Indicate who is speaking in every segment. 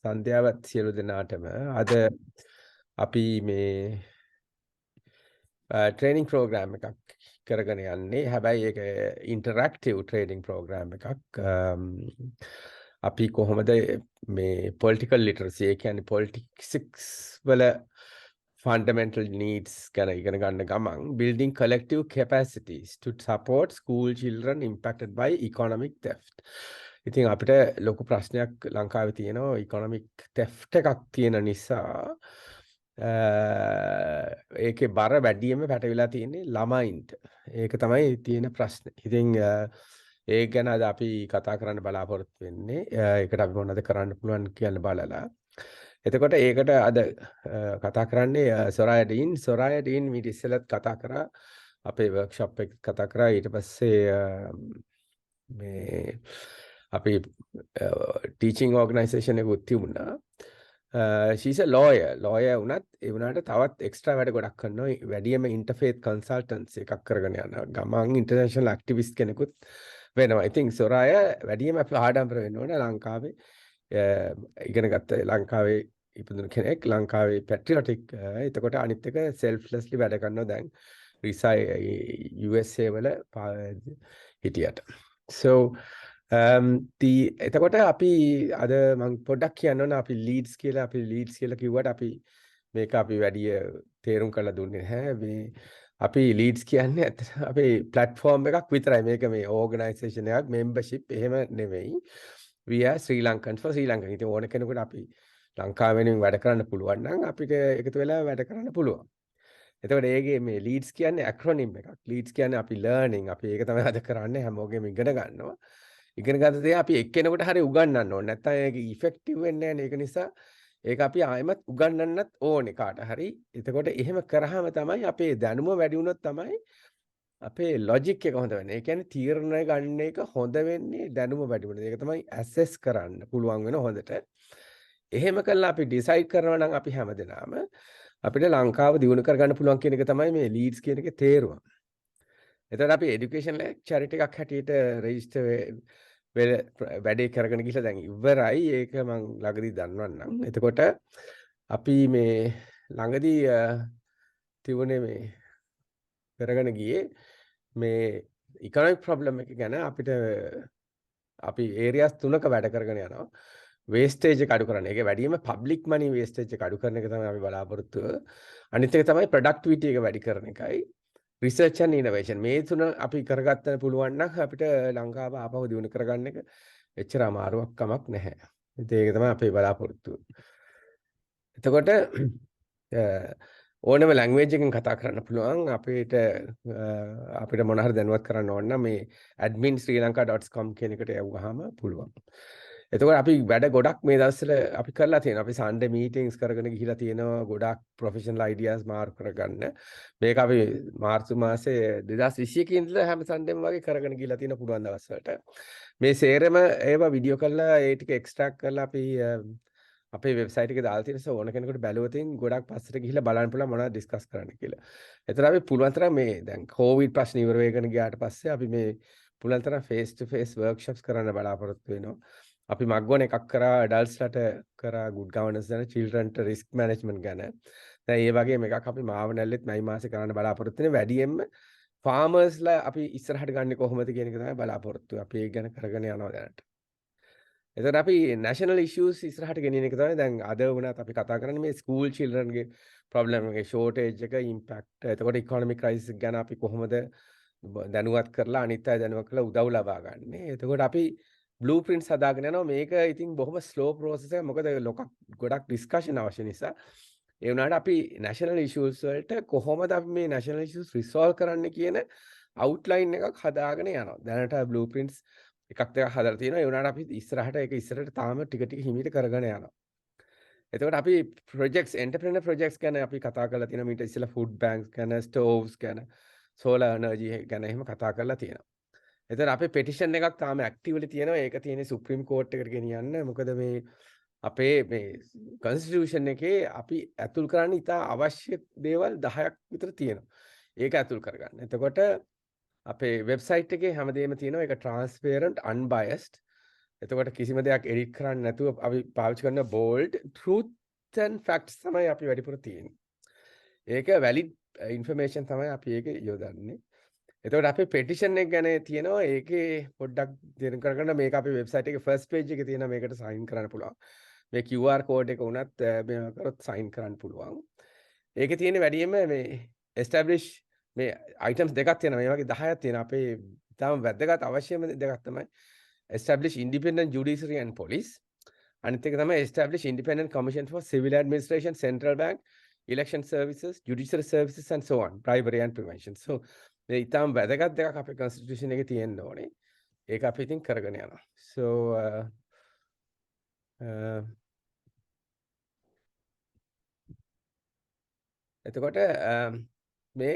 Speaker 1: සන්ධ්‍යාවත් සියලු දෙනාටම අද අපි මේ ට්‍රේනින් ප්‍රෝග්‍රෑම් එකක් කරගෙන යන්නේ. හැබැයි ඒක ඉන්ටරැක්ටිව් ට්‍රේනින් ප්‍රෝග්‍රෑම් එකක්. අපි කොහොමද මේ පොලිටිකල් ලිටරසි ඒ කියන්නේ පොලිටික්ස් වල fundamental needs ගැන ඉගෙන ගන්න ගමන් building collective capacities to support school children impacted by economic theft. ඉතින් අපිට ලොකු ප්‍රශ්නයක් ලංකාවේ තියෙනවා economic theft එකක් තියෙන නිසා ඒකේ බර වැඩියෙන්ම පැටවිලා තියෙන්නේ ළමයින්ට. ඒක තමයි තියෙන ප්‍රශ්නේ. ඉතින් ඒක ගැන අද අපි කතා කරන්න බලාපොරොත්තු වෙන්නේ. ඒකට අපි මොනවද කරන්න පුළුවන් කියන බලලා. එතකොට ඒකට අද කතා කරන්නේ සොරායා ඩීන්. සොරායා ඩීන් මීට ඉස්සෙල්ලත් කතා කරා අපේ වර්ක්ෂොප් එක කතා කරා. ඊට පස්සේ මේ අපි ටීචිං ඕගනයිසේෂන් එකකුත් තිබුණා. she's a lawyer වුණත් ඒ වුණාට තවත් එක්ස්ට්‍රා වැඩ ගොඩක් කරනවා. වැඩියෙන්ම ඉන්ටර්ෆේත් කන්සල්ටන්සි එකක් කරගෙන යනවා. ගමන් ඉන්ටර්නැෂනල් ඇක්ටිවිස්ට් කෙනෙකුත් වෙනවා. ඉතින් සොරායා වැඩියෙන්ම අපි ආඩම්බර වෙන්න ඕනේ ලංකාවේ ඉගෙන ගත්ත ලංකාවේ ඉපදුණු කෙනෙක් ලංකාවේ පැට්‍රියොටික්. එතකොට අනිත් එක selflessly වැඩ කරනවා දැන් USA වල හිටියට. so එතකොට අපි අද මම පොඩ්ඩක් කියන්න ඕන අපි ලීඩ්ස් කියලා කිව්වට අපි මේක අපි වැඩි තේරුම් කරලා දුන්නේ නැහැ. මේ අපි ලීඩ්ස් කියන්නේ ඇත්තට අපේ platform එකක් විතරයි. මේක මේ ඕගනයිසේෂන් එකක් membership එහෙම නෙවෙයි. we are Sri Lankans for Sri Lanka. ඉතින් ඕන කෙනෙකුට අපි ලංකාවෙන් වැඩ කරන්න පුළුවන් නම් අපිට එකතු වෙලා වැඩ කරන්න පුළුවන්. එතකොට ඒකේ මේ ලීඩ්ස් කියන්නේ ඇක්‍රොනිම් එකක්. ලීඩ්ස් කියන්නේ අපි ලර්නින් අපි ඒක තමයි අද කරන්නේ හැමෝගෙම ඉගෙන ගන්නවා. ඉගෙන ගන්න දේ අපි එක්කෙනෙකුට හරි උගන්වන්න ඕනේ. නැත්නම් ඒක ඉෆෙක්ටිව් වෙන්නේ නැහැ. ඒක නිසා ඒක අපි ආයෙමත් උගන්වන්නත් ඕනේ කාට හරි. එතකොට එහෙම කරාම තමයි අපේ දැනුම වැඩි වුණොත් තමයි අපේ ලොජික් එක හොඳ වෙන්නේ. ඒ කියන්නේ තීරණ ගන්න එක හොඳ වෙන්නේ දැනුම වැඩි වුණොත්. ඒක තමයි ඇසෙස් කරන්න පුළුවන් වෙන හොඳට. එහෙම කළා අපි ඩිසයිඩ් කරනවා නම් අපි හැමදෙනාම අපිට ලංකාව දියුණු කරගන්න පුළුවන් කියන එක තමයි මේ ලීඩ්ස් කියන එකේ තේරුම. එතකොට අපි এডুকেෂන් චැරිටි එකක් හැටියට රෙජිස්ටර් වැඩේ කරගෙන ගිහලා දැන් ඉවරයි. ඒක මම ළඟදී දන්වන්නම්. එතකොට අපි මේ ළඟදී තිබුණේ මේ කරගෙන ගියේ මේ ඉකොනොමික් ප්‍රොබ්ලම් එක ගැන අපිට අපි ඒරියාස් 3ක වැඩ කරගෙන යනවා. වේස්ටේජ් එක අඩු කරන්න. ඒකේ වැඩිම පබ්ලික් මනි වේස්ටේජ් එක අඩු කරන එක තමයි අපි බලාපොරොත්තු වෙන්නේ. අනිත් එක තමයි ප්‍රොඩක්ටිවිටි එක වැඩි කරන එකයි. රිසර්ච් ඇන්ඩ් ඉනෝවේෂන් මේ තුන අපි කරගත්තම පුළුවන් නම් අපිට ලංකාව ආපහු දියුණු කරගන්න එක එච්චර අමාරුවක් කමක් නැහැ. ඉතින් ඒක තමයි අපේ බලාපොරොත්තුව. එතකොට ඕනම ලැන්ග්වේජ් එකකින් කතා කරන්න පුළුවන්. අපිට මොන හරි දැනුවත් කරන්න ඕන නම් මේ admin.srilanka.com කියන එකට යවුවාම පුළුවන්. එතකොට අපි වැඩ ගොඩක් මේ දවස්වල අපි කරලා තියෙනවා. අපි සන්ඩේ මීටින්ග්ස් කරගෙන ගිහිලා තියෙනවා. ගොඩක් ප්‍රොෆෙෂනල් අයිඩියාස් මාරු කරගන්න. මේක අපි මාර්තු මාසේ 2021 ඉඳලා හැම සන්ඩේම වගේ කරගෙන ගිහිලා තියෙන පුළුවන් දවස්වලට. මේ සේරම ඒවා වීඩියෝ කරලා ඒ ටික එක්ස්ට්‍රැක්ට් කරලා අපි අපේ වෙබ්සයිට් එකේ දාලා තියෙන ඕන කෙනෙකුට බැලුවොත් ගොඩක් පස්සට ගිහිල්ලා බලන්න පුළුවන් මොනවද ඩිස්කස් කරන්න කියලා. එතන අපි පුළුවන් තරම් මේ දැන් කොවිඩ් ප්‍රශ්න ඉවර වෙගෙන ගියාට පස්සේ අපි මේ පුළුවන් තරම් ෆේස් ටු ෆේස් වර්ක්ෂොප්ස් කරන්න බලාපොරොත්තු වෙනවා. අපි මග්ගෝන එකක් කරා ඇඩල්ට්ස්ලට කරා good governance ගැන childrenට risk management ගැන. දැන් ඒ වගේම එකක් අපි මාවනැල්ලෙත් මයි මාසේ කරන්න බලාපොරොත්තු වෙන වැඩියෙන්ම ෆාමර්ස්ලා අපි ඉස්සරහට ගන්නේ කොහොමද කියන එක තමයි බලාපොරොත්තු. අපි ඒක ගැන කරගෙන යනවා දැනට. එතකොට අපි national issues ඉස්සරහට ගෙනියන එක තමයි දැන් අද වුණත් අපි කතා කරන්නේ මේ school childrenගේ problem එකේ shortage එක impact. එතකොට economic crisis ගැන අපි කොහොමද දැනුවත් කරලා අනිත් අය දැනුවත් කරලා උදව් ලබා ගන්න. එතකොට අපි blueprints හදාගෙන යනවා. මේක ඉතින් බොහොම slow process එකක්. මොකද ගොඩක් discussion අවශ්‍ය නිසා. ඒ වුණාට අපි national issues වලට කොහොමද අපි මේ national issues resolve කරන්න කියන outline එකක් හදාගෙන යනවා. දැනට blueprints එකක් දෙකක් හදලා තියෙනවා. ඒ වුණාට අපි ඉස්සරහට තාම ටික ටික හිමීට කරගෙන යනවා. එතකොට අපි projects entrepreneur projects ගැන අපි කතා කරලා තියෙනවා. මීට ඉස්සෙල්ලා food banks ගැන, stoves ගැන, solar energy ගැන එහෙම කතා කරලා තියෙනවා. එතන අපේ petition එකක් තාම actively තියෙනවා. ඒක තියෙන්නේ supreme court එකට ගෙනියන්න. මොකද මේ අපේ මේ constitution එකේ අපි ඇතුල් කරන්න ඉතා අවශ්‍ය දේවල් 10ක් විතර තියෙනවා. ඒක ඇතුල් කරගන්න. එතකොට අපේ වෙබ්සයිට් එකේ හැමදේම තියෙනවා. ඒක transparent unbiased. එතකොට කිසිම දෙයක් එඩිට් කරන්න නැතුව අපි පාවිච්චි කරන bold truth and facts තමයි අපි වැඩිපුර තියෙන්නේ. ඒක valid information තමයි අපි ඒක යොදන්නේ. එතකොට අපේ petition එක ගැන තියෙනවා ඒකේ පොඩ්ඩක් දෙන කරගන්න මේක අපේ website එකේ first page එකේ තියෙනවා මේකට sign කරන්න පුළුවන්. මේ QR code එක උනත් මේ කරොත් sign කරන්න පුළුවන්. ඒකේ තියෙන වැඩියෙන්ම මේ establish මේ items දෙකක් තියෙනවා. මේ වගේ 10ක් තියෙනවා. අපේ තාම වැදගත් අවශ්‍යම දෙකක් තමයි establish independent judiciary and police. අනිත් එක තමයි establish independent commission for civil administration, central bank, election services, judicial services and so on, bribery and prevention. So මේ ඊටාම් වැදගත් දෙකක් අපේ constitution එකේ තියෙන්න ඕනේ. ඒක අපි ඉතින් කරගෙන යනවා. So එතකොට මේ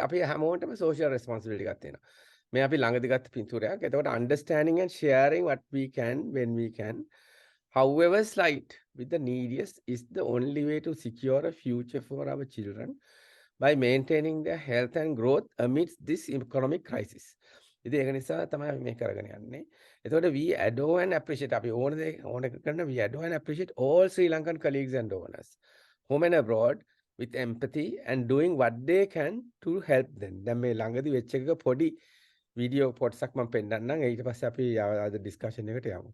Speaker 1: අපි හැමෝටම social responsibility එකක් තියෙනවා. මේ අපි ළඟදි ගත්ත පින්තූරයක්. එතකොට understanding and sharing what we can when we can, however slight, with the neediest is the only way to secure a future for our children by maintaining their health and growth amidst this economic crisis. ඉතින් ඒක නිසා තමයි අපි මේ කරගෙන යන්නේ. එතකොට we adore and appreciate අපි ඕන කරන we adore and appreciate all Sri Lankan colleagues and donors, home and abroad, with empathy and doing what they can to help them. දැන් මේ ළඟදි වෙච්ච එක පොඩි වීඩියෝ පොට්සක් මම පෙන්නන්නම්. ඊට පස්සේ අපි අද ඩිස්කෂන් එකට යමු.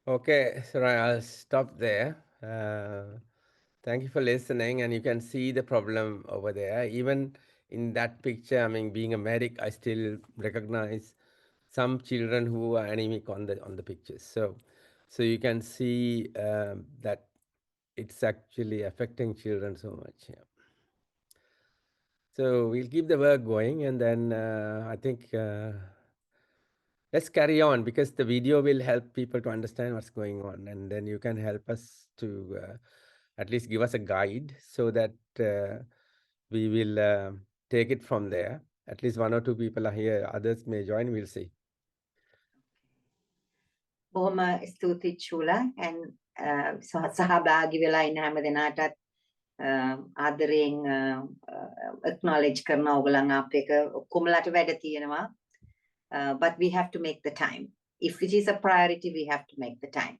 Speaker 1: Okay, so I'll stop there. Thank you for listening, and you can see the problem over there. Even in that picture, I mean, being a medic, I still recognize some children who are anemic on the pictures. So you can see that it's actually affecting children so much. Yeah. So we'll keep the work going, and then I think let's carry on, because the video will help people to understand what's going on, and then you can help us to at least give us a guide so that we will take it from there. At least 1 or 2 people are here, others may join, we'll see.
Speaker 2: බොහොම ස්තුතියි Chula and සහභාගී වෙලා ඉන්න හැම දෙනාටත් ආදරයෙන් acknowledge කරන ඕගොල්ලන් අපේක ඔක්කොමලට වැඩ තියෙනවා. But we have to make the time. If it is a priority, we have to make the time.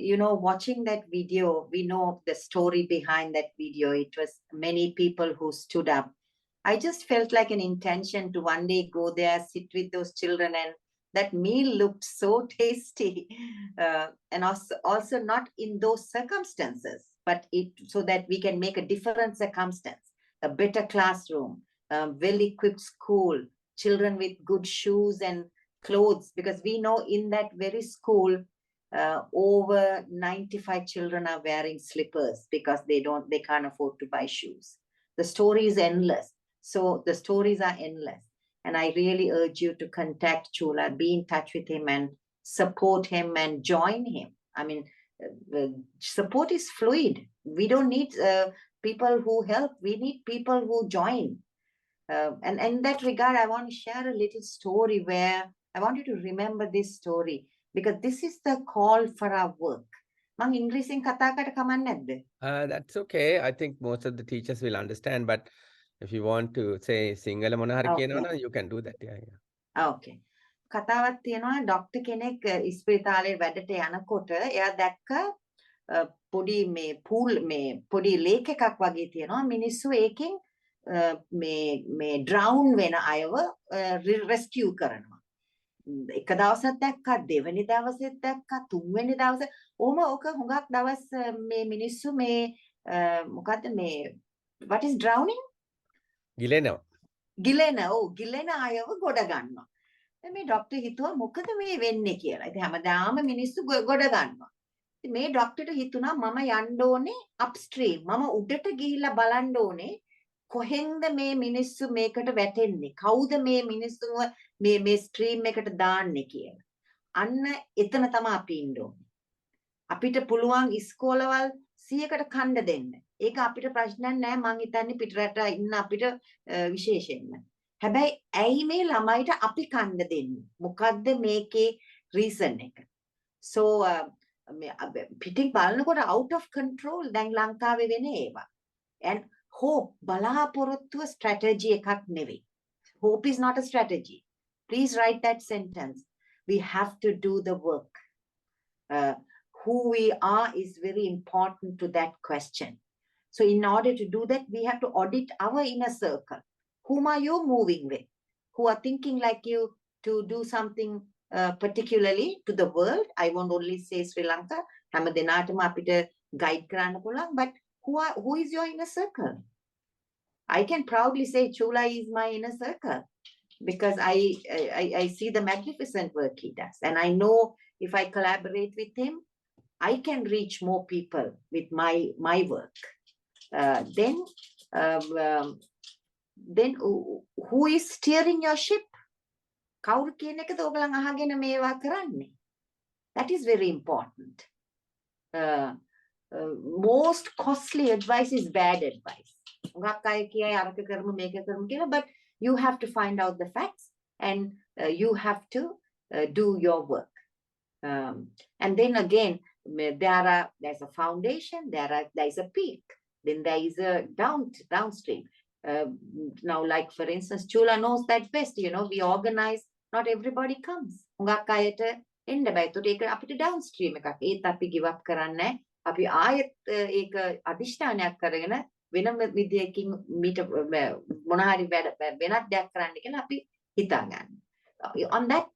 Speaker 2: You know, watching that video, we know the story behind that video. It was many people who stood up I just felt like an intention to one day go there, sit with those children, and that meal looked so tasty. And also not in those circumstances, but so that we can make a different circumstance, a better classroom, a well-equipped school, children with good shoes and clothes, because we know in that very school, over 95 children are wearing slippers because they can't afford to buy shoes. The story is endless. So the stories are endless. And I really urge you to contact Chula, be in touch with him and support him and join him. I mean, support is fluid. We don't need people who help. We need people who join. And in that regard, I want to share a little story where I want you to remember this story, because this is the call for our work. Mang Englishing kata kata kaman nadde?
Speaker 1: That's okay. I think most of the teachers will understand, but if you want to say Sinhala මොන හරි කියනවනම් you can do that. Yeah.
Speaker 2: Okay. කතාවක් තියෙනවා doctor කෙනෙක් ඉස්පිරිතාලේ වැඩට යනකොට එයා දැක්ක පොඩි මේ පූල් මේ පොඩි ලේක් එකක් වගේ තියෙනවා මිනිස්සු ඒකෙන් මේ ඩ්‍රවුන් වෙන අයව රෙස්කියු කරනවා. එක දවසක් දැක්කා, දෙවෙනි දවසෙත් දැක්කා, තුන්වෙනි දවසේ ඕම ඕක හුඟක් දවස් මේ මිනිස්සු මේ මොකද්ද මේ what is drowning?
Speaker 1: ගිලෙනවා.
Speaker 2: ගිලෙන අයව ගොඩ ගන්නවා. දැන් මේ ડોක්ටර් හිතුවා මොකද මේ වෙන්නේ කියලා. ඉතින් හැමදාම මිනිස්සු ගොඩ ගන්නවා. ඉතින් මේ ડોක්ටර්ට හිතුණා මම යන්න ඕනේ අප්ස්ට්‍රීම්. මම උඩට ගිහිල්ලා බලන්න ඕනේ කොහෙන්ද මේ මිනිස්සු මේකට වැටෙන්නේ? කවුද මේ මිනිස්සුව මේ ස්ට්‍රීම් එකට දාන්නේ කියලා. අන්න එතන තමයි අපි ඉන්න ඕනේ. අපිට පුළුවන් ඉස්කෝලවල් 100කට කණ්ඩ දෙන්න. ඒක අපිට ප්‍රශ්නයක් නෑ. මං හිතන්නේ පිටරට ඉන්න අපිට විශේෂයෙන්ම. හැබැයි ඇයි මේ ළමයිට අපි කණ්ඩ දෙන්නේ? මොකද්ද මේකේ රීසන් එක? So පිටින් බලනකොට out of control දැන් ලංකාවේ වෙන ඒවා. And hope බලාපොරොත්තුව strategy එකක් නෙවෙයි. Hope is not a strategy. Please write that sentence. We have to do the work. Who we are is very important to that question. So in order to do that, we have to audit our inner circle. Whom are you moving with? Who are thinking like you to do something particularly to the world? I won't only say Sri Lanka. හැම දෙනාටම අපිට guide කරන්න පුළුවන්. But who is your inner circle? I can proudly say Chula is my inner circle, because I see the magnificent work he does. And I know if I collaborate with him, I can reach more people with my work. Then who is steering your ship? කවුරු කියන එකද ඔයගලන් අහගෙන මේවා කරන්නේ? That is very important. Most costly advice is bad advice. හුඟක් අය කියයි අරක කරමු මේක කරමු කියලා, but you have to find out the facts and you have to do your work. And then again, there's a foundation, there is a peak, then there is a downstream. Now, like for instance, Chula knows that best. You know, we organize. Not everybody comes. හුඟක් අයට එන්න බෑ. ඒකට ඒක අපිට downstream එකක්. ඒත් අපි give up කරන්නේ. අපි ආයෙත් ඒක අදිෂ්ඨානයක් කරගෙන වෙනම විදියකින් මීට මොන හරි වෙනත් දෙයක් කරන්න කියලා අපි හිතා ගන්න. On that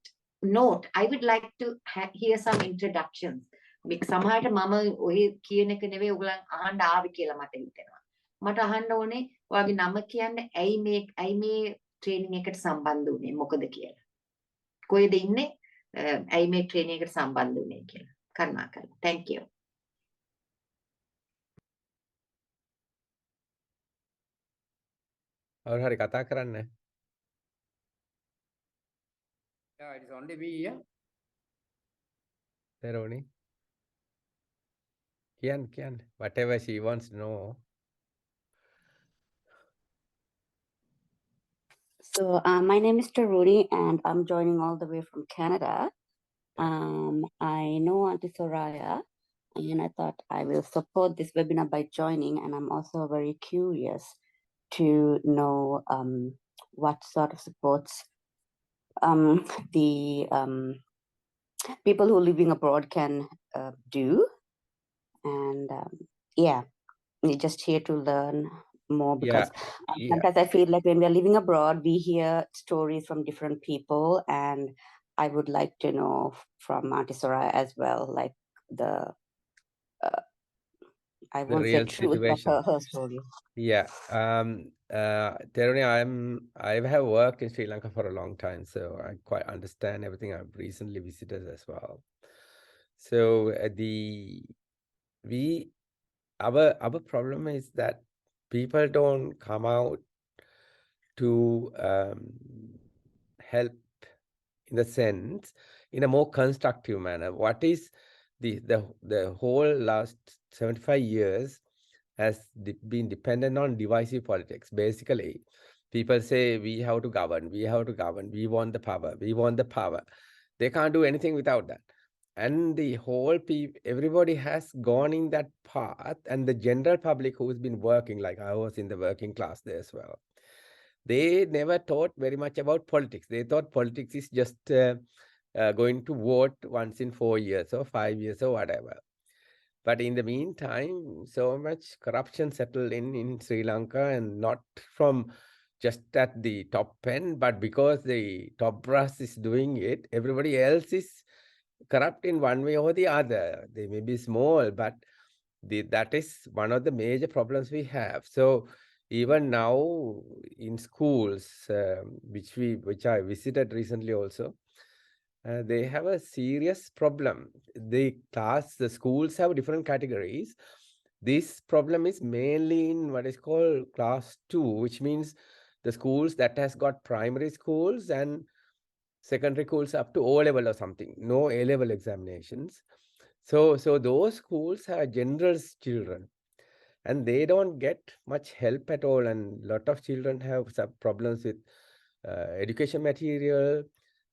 Speaker 2: note, I would like to hear some introductions. මේක සමහරට මම ඔය කියන එක නෙවෙයි ඔයගලන් අහන්න ආවි කියලා මට හිතෙනවා. මට අහන්න ඕනේ ඔයාගේ නම කියන්න ඇයි මේ ට්‍රේනින් එකට සම්බන්ධ වුනේ මොකද කියලා. කොහෙද ඉන්නේ? ඇයි මේ ට්‍රේනින් එකට සම්බන්ධ වුනේ කියලා. කරුණාකරලා. Thank you.
Speaker 1: කවුරු හරි කතා කරන්න.
Speaker 3: Yeah, it is only me here.
Speaker 1: Teroni. Kian. Whatever she wants to know.
Speaker 4: So my name is Taruni and I'm joining all the way from Canada. I know Auntie Soraya and I thought I will support this webinar by joining, and I'm also very curious to know what sort of supports the people who are living abroad can do. And yeah, we're just here to learn more
Speaker 1: Yeah,
Speaker 4: because
Speaker 1: yeah.
Speaker 4: sometimes I feel like when we are living abroad, we hear stories from different people, and I would like to know from Auntie Soraya as well, like the I
Speaker 1: The
Speaker 4: won't say
Speaker 1: real
Speaker 4: truth, but
Speaker 1: situation.
Speaker 4: her story.
Speaker 1: Yeah. Teruni, I have worked in Sri Lanka for a long time, so I quite understand everything. I've recently visited as well. So our problem is that people don't come out to help in the sense, in a more constructive manner. What is the whole last 75 years has been dependent on divisive politics. Basically, people say we have to govern, we want the power, They can't do anything without that. And the whole everybody has gone in that path, and the general public who's been working, like I was in the working class there as well, they never thought very much about politics. They thought politics is just going to vote once in 4 years or 5 years or whatever. But in the meantime, so much corruption settled in Sri Lanka, and not from just at the top end, but because the top brass is doing it, everybody else is corrupt in one way or the other. They may be small, but that is one of the major problems we have. So even now in schools, which I visited recently also, they have a serious problem. The schools have different categories. This problem is mainly in what is called class 2, which means the schools that has got primary schools and secondary schools up to O level or something, no A level examinations. So those schools have general children, and they don't get much help at all. And a lot of children have some problems with education material.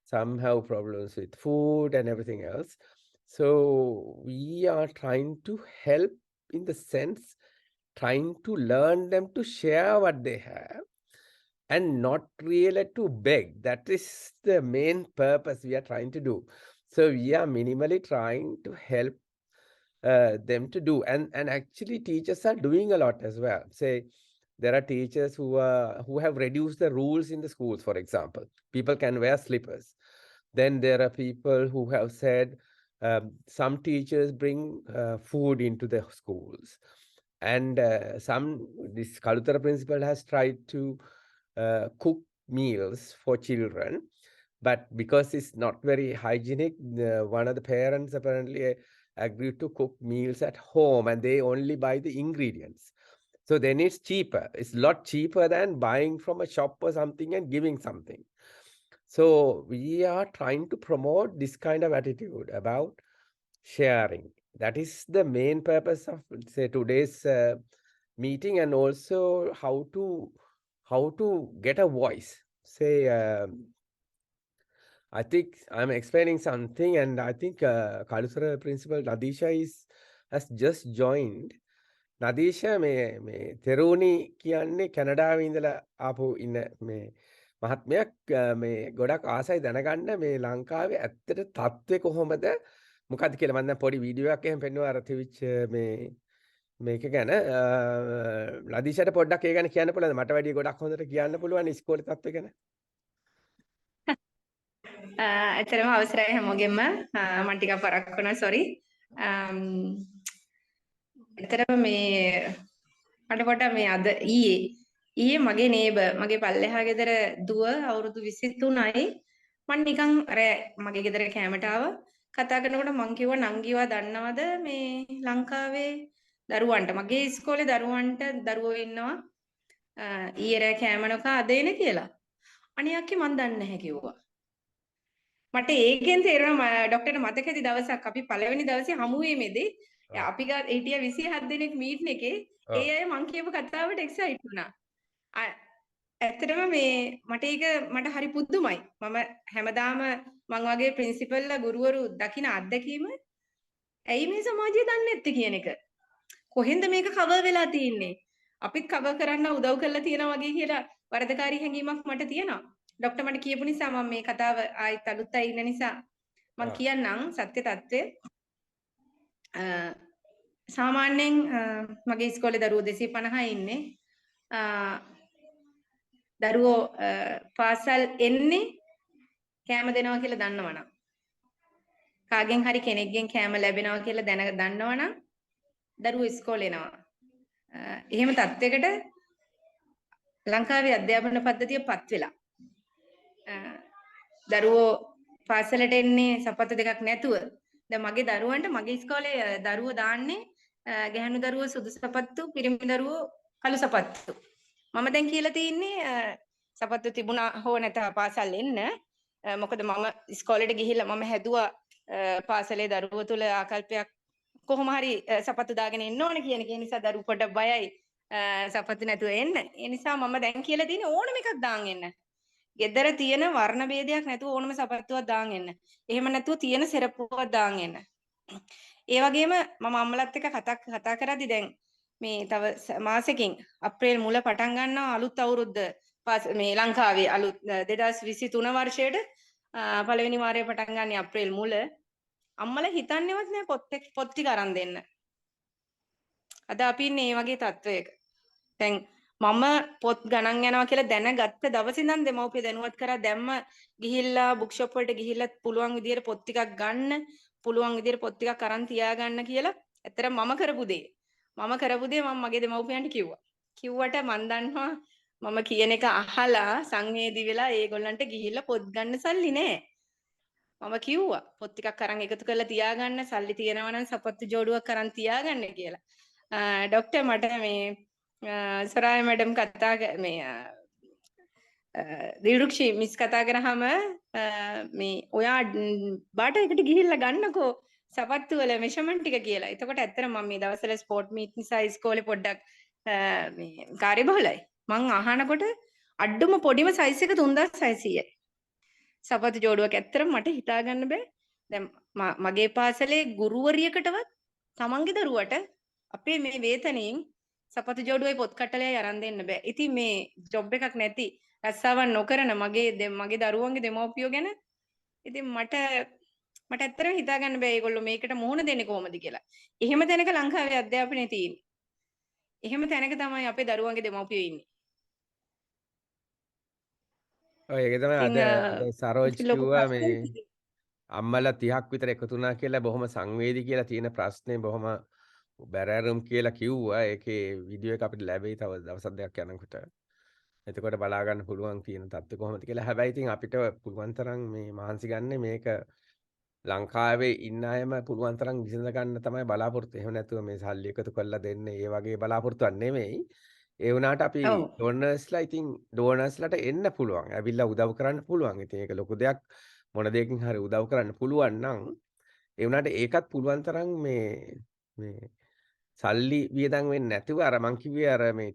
Speaker 1: Some have problems with food and everything else. So we are trying to help, in the sense, trying to learn them to share what they have and not really to beg. That is the main purpose we are trying to do. So we are minimally trying to help them to do, and actually teachers are doing a lot as well. Say there are teachers who have reduced the rules in the schools. For example, people can wear slippers. Then there are people who have said some teachers bring food into the schools, and this Kalutara principal has tried to cook meals for children, but because it's not very hygienic, one of the parents apparently agreed to cook meals at home, and they only buy the ingredients. So then it's cheaper. It's a lot cheaper than buying from a shop or something and giving something. So we are trying to promote this kind of attitude about sharing. That is the main purpose of, say, today's meeting, and also how to get a voice. Say, I think I'm explaining something, and I think Kalusara principal Nadisha has just joined. Nadisha, මේ තෙරුණි කියන්නේ කැනඩාවේ ඉඳලා ආපු ඉන්න මේ මහත්මයක්. මේ ගොඩක් ආසයි දැනගන්න මේ ලංකාවේ ඇත්තට තත්ත්වය කොහොමද මොකද්ද කියලා. මම දැන් පොඩි වීඩියෝ එකක් එහෙම පෙන්නුවා අර තිවිච්ච මේක ගැන. නදීෂාට පොඩ්ඩක් ඒ ගැන කියන්න පුළුවන්ද? මට වැඩිය ගොඩක් හොඳට කියන්න පුළුවන් ඉස්කෝලේ තත්ත්වය ගැන.
Speaker 5: ඇතරම අවසරයි හැමෝගෙම මම ටිකක් පරක් වුණා සෝරි. ඇතරම මේ මට පොඩ්ඩක් මේ අද ඊයේ මගේ නේබර් මගේ පල්ලෙහා ගෙදර දුව අවුරුදු 23යි මම නිකන් අර මගේ ගෙදර කැමරට ආවා කතා කරනකොට මං කිව්වා නංගිවා දන්නවද මේ ලංකාවේ දරුවන්ට මගේ ඉස්කෝලේ දරුවෝ ඉන්නවා ඊයේ රෑ කැමරක අද එන කියලා. අනේ අක්කේ මං දන්නේ නැහැ කිව්වා. මට ඒකෙන් තේරුණා ડોක්ටර්ට මතක ඇති දවසක් අපි පළවෙනි දවසේ හමු වීමේදී අපි ගා හිටිය 27 දෙනෙක් මීටින් එකේ ඒ අය මං කියපු කතාවට එක්සයිට් වුණා. ඇත්තටම මේ මට හරි පුදුමයි. මම හැමදාම මං වගේ ප්‍රින්සිපල්ලා ගුරුවරු දකින අත්දැකීම ඇයි මේ සමාජය දන්නේ නැත්තේ කියන එක. කොහෙන්ද මේක කවර් වෙලා තියෙන්නේ? අපිත් කවර් කරන්න උදව් කරලා තියෙනවා වගේ කියලා වරදකාරී හැඟීමක් මට තියෙනවා. ડોක්ටර් මට කියපු නිසා මම මේ කතාව ආයෙත් අලුත් අය ඉන්න නිසා මම කියන්නම් සත්‍ය తත්වය. සාමාන්‍යයෙන් මගේ ඉස්කෝලේ දරුවෝ 250යි ඉන්නේ. දරුවෝ පාසල් එන්නේ කෑම දෙනවා කියලා දන්නවනම් කාගෙන් හරි කෙනෙක්ගෙන් කෑම ලැබෙනවා කියලා දන්නවනම් දරුවෝ ඉස්කෝලේ එනවා. එහෙම තත්යකට ලංකාවේ අධ්‍යාපන පද්ධතියපත් වෙලා. දරුවෝ පාසලට එන්නේ සපත්තු දෙකක් නැතුව. දැන් මගේ දරුවන්ට මගේ ඉස්කෝලේ දරුවෝ දාන්නේ ගැහැණු දරුවෝ සුදු සපත්තු, පිරිමි දරුවෝ කළු සපත්තු. මම දැන් කියලා තියන්නේ සපත්තු තිබුණා හෝ නැත පාසල් එන්න. මොකද මම ඉස්කෝලේට ගිහිල්ලා මම හැදුවා පාසලේ දරුවෝ තුල ආකල්පයක් කොහොම හරි සපත්තු දාගෙන එන්න ඕන කියන එක. ඒ නිසා දරුවෝ පොඩ්ඩක් බයයි සපත්තු නැතුව එන්න. ඒ නිසා මම දැන් කියලා තියෙන්නේ ඕනම එකක් දාන් එන්න. ගෙදර තියෙන වර්ණ ભેදයක් නැතුව ඕනම සපත්තුවක් දාන් එන්න. එහෙම නැතුව තියෙන සෙරප්පුවක් දාන් එන්න. ඒ වගේම මම අම්මලත් එක්ක කතා කරද්දි දැන් මේ තව මාසෙකින් අප්‍රේල් මුල පටන් ගන්නවා අලුත් අවුරුද්ද මේ ලංකාවේ අලුත් 2023 වර්ෂයට පළවෙනි වාරය පටන් ගන්න අප්‍රේල් මුල. අම්මලා හිතන්නේවත් නෑ පොත් ටික අරන් දෙන්න. අද අපි ඉන්නේ මේ වගේ තත්වයක. දැන් මම පොත් ගණන් යනවා කියලා දැනගත්ත දවසේ ඉඳන් දෙමව්පිය දැනුවත් කරා දැම්ම ගිහිල්ලා බුක් ෂොප් වලට ගිහිල්ලා පුළුවන් විදියට පොත් ටිකක් ගන්න, පුළුවන් විදියට පොත් ටිකක් අරන් තියාගන්න කියලා. ඇත්තට මම කරපු දේ මම මගේ දෙමව්පියන්ට කිව්වා. කිව්වට මන් දන්නවා මම කියන එක අහලා සංවේදී වෙලා ඒගොල්ලන්ට ගිහිල්ලා පොත් ගන්න සල්ලි නෑ. මම කිව්වා පොත් ටිකක් අරන් එකතු කරලා තියාගන්න, සල්ලි තියෙනවා නම් සපත්තු ජෝඩුවක් අරන් තියාගන්න කියලා. ડોක්ටර් මට මේ සොරාය මැඩම් කතා මේ රිරුක්ෂි මිස් කතා කරාම මේ ඔයා බාට එකට ගිහිල්ලා ගන්නකෝ සපත්තු වල මෙෂර්මන්ට් ටික කියලා. එතකොට ඇත්තට මම මේ දවස්වල ස්පෝර්ට් මීට් නිසා ඉස්කෝලේ පොඩ්ඩක් මේ කාර්යබහුලයි. මං අහනකොට අඩුම පොඩිම සයිස් එක 3600යි. සපත්තු ජෝඩුවක් ඇත්තට මට හිතා ගන්න බෑ. දැන් මගේ පාසලේ ගුරුවරියකටවත් තමන්ගේ දරුවට අපේ මේ වේතනයෙන් සපත්තු ජෝඩුවයි පොත් කට්ටලයයි අරන් දෙන්න බෑ. ඉතින් මේ ජොබ් එකක් නැති රස්සාවක් නොකරන මගේ දරුවන්ගේ දෙමව්පියෝ ගැන ඉතින් මට ඇත්තටම හිතා ගන්න බෑ ඒගොල්ලෝ මේකට මුහුණ දෙන්නේ කොහොමද කියලා. එහෙම තැනක ලංකාවේ අධ්‍යාපනය තියෙන්නේ. එහෙම තැනක තමයි අපේ දරුවන්ගේ දෙමව්පියෝ ඉන්නේ.
Speaker 1: ඔය ඒක තමයි අද සරෝජ්
Speaker 5: ලොකු
Speaker 1: කිව්වා මේ
Speaker 5: ප්‍රශ්නයක්.
Speaker 1: අම්මලා 30ක් විතර එකතු වුණා කියලා බොහොම සංවේදී කියලා තියෙන ප්‍රශ්නේ බොහොම බැරෑරුම් කියලා කිව්වා. ඒකේ වීඩියෝ එක අපිට ලැබෙයි තව දවස් දෙකක් යනකොට. එතකොට බලා ගන්න පුළුවන් තියෙන තත්ත්වය කොහොමද කියලා. හැබැයි ඉතින් අපිට පුළුවන් තරම් මේ මහන්සි ගන්න මේක ලංකාවේ ඉන්න අයම පුළුවන් තරම් විසඳ ගන්න තමයි බලාපොරොත්තු. එහෙම නැතුව මේ සල්ලි එකතු කරලා දෙන්න ඒ වගේ බලාපොරොත්තුවක් නෙමෙයි. ඒ වුණාට අපි
Speaker 5: ඔව්.
Speaker 1: ඩෝනර්ස්ලා ඉතින් ඩෝනර්ස්ලාට එන්න පුළුවන්. ඇවිල්ලා උදව් කරන්න පුළුවන්. ඉතින් ඒක ලොකු දෙයක්. මොන දෙයකින් හරි උදව් කරන්න පුළුවන් නම් ඒ වුණාට ඒකත් පුළුවන් තරම් මේ සල්ලි වියදම් වෙන්නේ නැතුව අර මං කිව්වේ අර මේ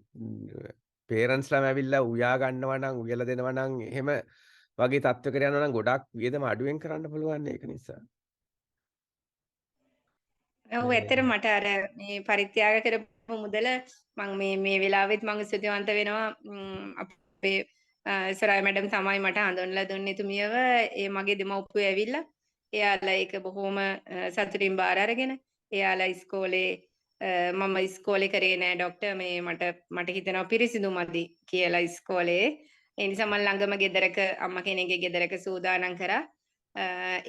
Speaker 1: පේරන්ට්ස්ලාම ඇවිල්ලා උයා ගන්නවා නම් උයලා දෙනවා නම් එහෙම වගේ තත්ත්වයකට යනවා නම් ගොඩක් වියදම අඩුවෙන් කරන්න පුළුවන් ඒක නිසා.
Speaker 5: ඔව් ඇත්තට මට අර මේ පරිත්‍යාග කරපු මුදල මම මේ වෙලාවෙත් මම ස්තුතිවන්ත වෙනවා අපේ සොරාය මැඩම් තමයි මට හඳුන්වලා දුන්නේ තුමියව. ඒ මගේ දෙමව්පියෝ ඇවිල්ලා එයාලා ඒක බොහොම සතුටින් බාර අරගෙන එයාලා ඉස්කෝලේ මම ඉස්කෝලේ කරේ නෑ ડોක්ටර් මේ මට හිතෙනවා පිරිසිදු මදි කියලා ඉස්කෝලේ. ඒ නිසා මම ළඟම ගෙදරක අම්මා කෙනෙක්ගේ ගෙදරක සූදානම් කරා.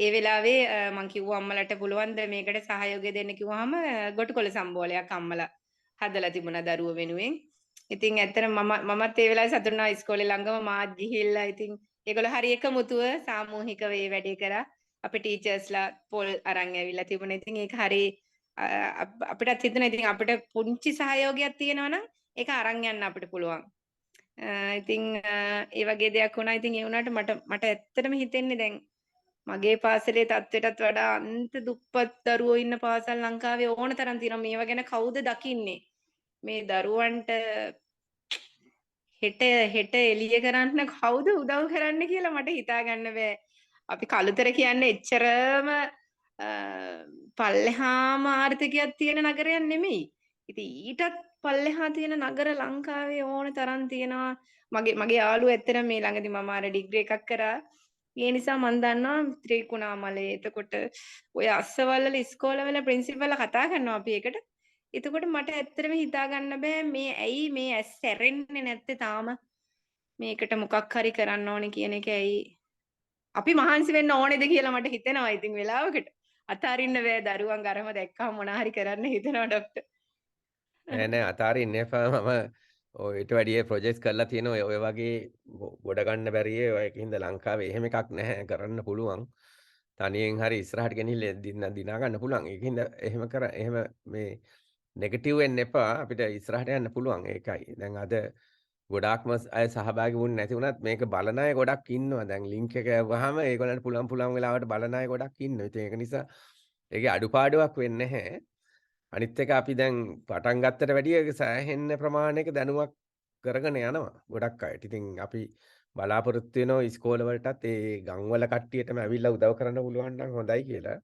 Speaker 5: ඒ වෙලාවේ මං කිව්වා අම්මලට පුළුවන් ද මේකට සහයෝගය දෙන්න කිව්වහම ගොටුකොළ සම්බෝලයක් අම්මලා හදලා තිබුණා දරුවෝ වෙනුවෙන්. ඉතින් ඇත්තටම මමත් ඒ වෙලාවේ සතුටු වුණා ඉස්කෝලේ ළඟම මාත් ගිහිල්ලා ඉතින් ඒගොල්ලෝ හරි එකමුතුව සාමූහිකව මේ වැඩේ කරා. අපේ ටීචර්ස්ලා පොල් අරන් ඇවිල්ලා තිබුණා. ඉතින් ඒක හරි අපිටත් හිතෙනවා ඉතින් අපිට පුංචි සහයෝගයක් තියෙනවා නම් ඒක අරන් යන්න අපිට පුළුවන්. ඉතින් ඒ වගේ දෙයක් වුණා. ඉතින් ඒ වුණාට මට ඇත්තටම හිතෙන්නේ දැන් මගේ පාසලේ තත්ත්වයටත් වඩා අන්ත දුප්පත් දරුවෝ ඉන්න පාසල් ලංකාවේ ඕන තරම් තියෙනවා. මේවා ගැන කවුද දකින්නේ? මේ දරුවන්ට හෙට එළිය කරන්න කවුද උදව් කරන්න කියලා මට හිතා ගන්න බෑ. අපි කළුතර කියන්නේ එච්චරම පල්ලෙහාම ආර්ථිකයක් තියෙන නගරයක් නෙමෙයි. ඉතින් ඊටත් පල්ලෙහා තියෙන නගර ලංකාවේ ඕන තරම් තියෙනවා. මගේ යාළුවෝ ඇත්තටම මේ ළඟදී මම අර ඩිග්‍රී එකක් කරා. ඒ නිසා මම දන්නවා ත්‍රිකුණාමලේ එතකොට ඔය අස්සවල්වල ඉස්කෝලවල ප්‍රින්සිපල්ලා කතා කරනවා අපි එකට. එතකොට මට ඇත්තටම හිතා ගන්න බෑ මේ ඇයි මේ ඇස් සැරෙන්නේ නැත්තේ තාම මේකට මොකක් හරි කරන්න ඕනේ කියන එක ඇයි අපි මහන්සි වෙන්න ඕනේද කියලා මට හිතෙනවා ඉතින් වෙලාවකට අතාරින්න බෑ දරුවන් ගරම දැක්කම මොනා හරි කරන්න හිතෙනවා ડોක්ටර්.
Speaker 1: නෑ අතාරින්න එපා මම ඔයිට වැඩිය ප්‍රොජෙක්ට්ස් කරලා තියෙනවා ඔය වගේ ගොඩ ගන්න බැරියේ ඔයකින්ද ලංකාවේ එහෙම එකක් නැහැ කරන්න පුළුවන්. තනියෙන් හරි ඉස්සරහට ගෙනිහිල්ලා දිනා ගන්න පුළුවන්. ඒකින්ද එහෙම මේ නෙගටිව් වෙන්න එපා. අපිට ඉස්සරහට යන්න පුළුවන්. ඒකයි. දැන් අද ගොඩාක්ම අය සහභාගී වුණ නැති වුණත් මේක බලන අය ගොඩක් ඉන්නවා. දැන් ලින්ක් එක යවුවාම ඒගොල්ලන්ට පුළුවන් වෙලාවට බලන අය ගොඩක් ඉන්නවා. ඉතින් ඒක නිසා ඒකේ අඩුපාඩුවක් වෙන්නේ නැහැ. අනිත් එක අපි දැන් පටන් ගත්තට වැඩිය සෑහෙන්න ප්‍රමාණයක දැනුමක් කරගෙන යනවා ගොඩක් අයට. ඉතින් අපි බලාපොරොත්තු වෙනවා ඉස්කෝල වලටත් ඒ ගම්වල කට්ටියටම ඇවිල්ලා උදව් කරන්න පුළුවන් නම් හොඳයි කියලා.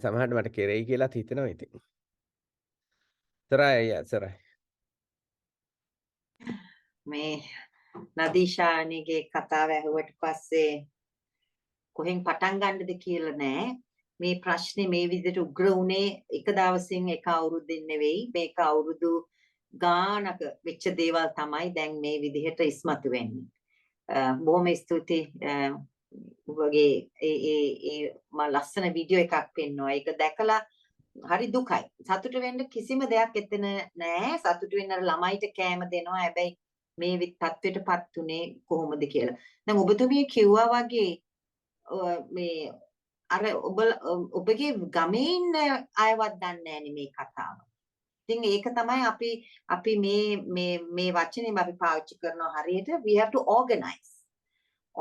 Speaker 1: සමහරවිට මට කෙරෙයි කියලාත් හිතෙනවා ඉතින්. සරයි.
Speaker 2: මේ නදීෂානිගේ කතාව ඇහුවට පස්සේ කොහෙන් පටන් ගන්නද කියලා නෑ. මේ ප්‍රශ්නේ මේ විදිහට උග්‍ර වුණේ එක දවසින් එක අවුරුද්දෙන් නෙවෙයි. මේක අවුරුදු ගානක වෙච්ච දේවල් තමයි දැන් මේ විදිහට ඉස්මතු වෙන්නේ. බොහොම ස්තුතියි ඔබගේ ඒ මා ලස්සන වීඩියෝ එකක් පෙන්වනවා. ඒක දැකලා හරි දුකයි. සතුට වෙන්න කිසිම දෙයක් එතන නෑ. සතුට වෙන්න අර ළමයිට කෑම දෙනවා. හැබැයි මේ තත්ත්වයටපත් උනේ කොහොමද කියලා. දැන් ඔබතුමිය කිව්වා වගේ මේ අර ඔබගේ ගමේ ඉන්න අයවත් දන්නේ නෑනේ මේ කතාව. ඉතින් ඒක තමයි අපි මේ වචනේ අපි පාවිච්චි කරනවා හරියට we have to organize.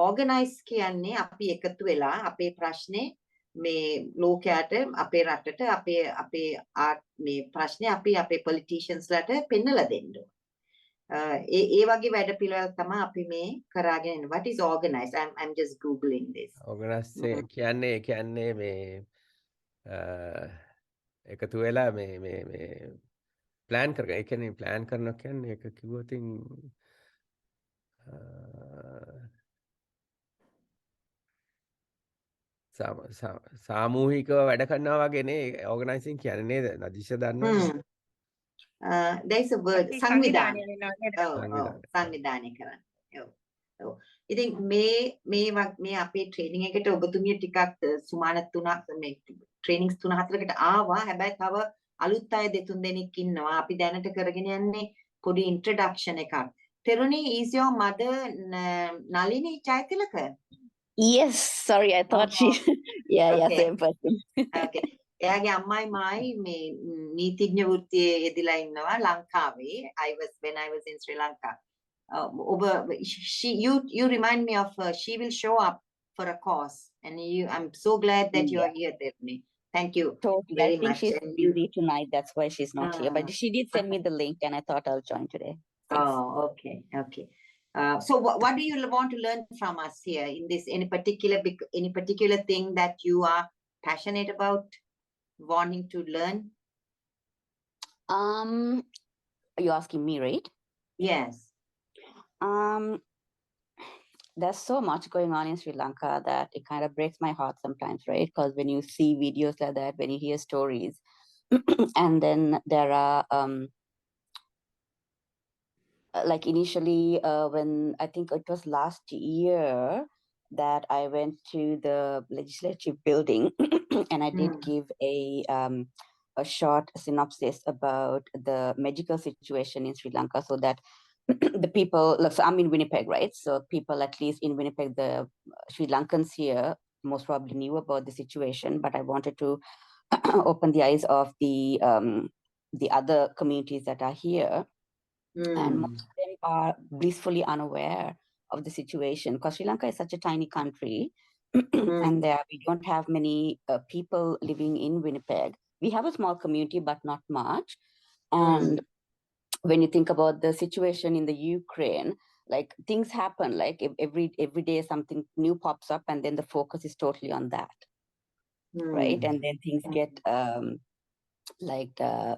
Speaker 2: organize කියන්නේ අපි එකතු වෙලා අපේ ප්‍රශ්නේ මේ ලෝකයට අපේ රටට අපේ මේ ප්‍රශ්නේ අපි අපේ politicians ලට පෙන්නලා දෙන්න ඕන. ඒ වගේ වැඩ පිළිවෙල තමයි අපි මේ කරාගෙන ඉන්නේ. What is organize? I'm just googling this.
Speaker 1: organize කියන්නේ මේ එකතු වෙලා මේ ප්ලෑන් කරගන්න. ඒ කියන්නේ ප්ලෑන් කරනවා කියන්නේ ඒක කිව්වොත් සාමූහිකව වැඩ කරනවා වගේ නේ ඕගනයිසින් කියන්නේ නේද? නදීෂ දන්නවද?
Speaker 2: There is a word සංවිධානය.
Speaker 1: සංවිධානය
Speaker 2: කරන්න. ඔව්. ඉතින් මේ අපේ ට්‍රේනින් එකට ඔබතුමිය ටිකක් සුමාන 3ක් මේ ට්‍රේනින්ග්ස් 3-4කට ආවා. හැබැයි තව අලුත් අය 2-3 දෙනෙක් ඉන්නවා. අපි දැනට කරගෙන යන්නේ පොඩි ඉන්ට්‍රොඩක්ෂන් එකක්. Teruni, is your mother Nalini Chaitilaka?
Speaker 4: Yes, sorry, I thought she. Yeah,
Speaker 2: Okay.
Speaker 4: same person.
Speaker 2: Okay. එයාගේ අම්මයි මායි මේ නීතිඥ වෘත්තියේ යෙදලා ඉන්නවා ලංකාවේ. When I was in Sri Lanka. You remind me of she will show up for a course and I'm so glad that you are here, Teruni. Thank you
Speaker 4: Totally.
Speaker 2: very
Speaker 4: I think
Speaker 2: much.
Speaker 4: she's
Speaker 2: And
Speaker 4: busy tonight. That's why she's not here. But she did send me the link, and I thought I'll join today. Thanks.
Speaker 2: Oh, okay. So what do you want to learn from us here in this any particular thing that you are passionate about wanting to learn?
Speaker 4: You're asking me, right?
Speaker 2: Yes.
Speaker 4: There's so much going on in Sri Lanka that it kind of breaks my heart sometimes, right? Because when you see videos like that, when you hear stories, and then there are like initially when I think it was last year that I went to the legislative building and I did give a short synopsis about the medical situation in Sri Lanka so that the people, so I'm in Winnipeg, right? So people at least in Winnipeg, the Sri Lankans here most probably knew about the situation, but I wanted to open the eyes of the other communities that are here. And most of them are blissfully unaware of the situation because Sri Lanka is such a tiny country and we don't have many people living in Winnipeg. We have a small community, but not much. And when you think about the situation in the Ukraine, like things happen, like every day something new pops up and then the focus is totally on that, right? And then things get